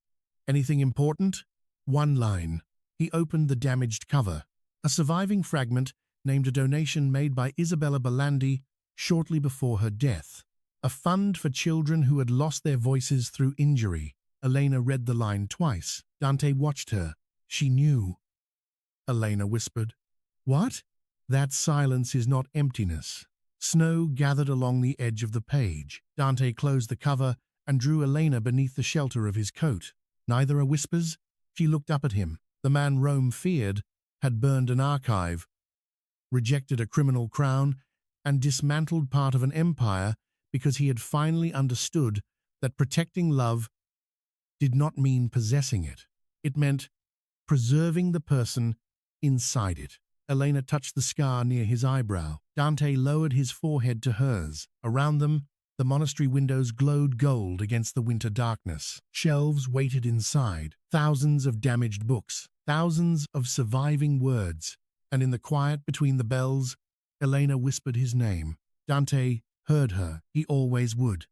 "Anything important?" "One line." He opened the damaged cover. A surviving fragment named a donation made by Isabella Belandi shortly before her death. A fund for children who had lost their voices through injury. Elena read the line twice. Dante watched her. She knew. Elena whispered, "What?" "That silence is not emptiness." Snow gathered along the edge of the page. Dante closed the cover and drew Elena beneath the shelter of his coat. "Neither are whispers?" She looked up at him. The man Rome feared had burned an archive, rejected a criminal crown, and dismantled part of an empire because he had finally understood that protecting love did not mean possessing it. It meant preserving the person inside it. Elena touched the scar near his eyebrow. Dante lowered his forehead to hers. Around them, the monastery windows glowed gold against the winter darkness. Shelves waited inside. Thousands of damaged books. Thousands of surviving words. And in the quiet between the bells, Elena whispered his name. Dante heard her. He always would.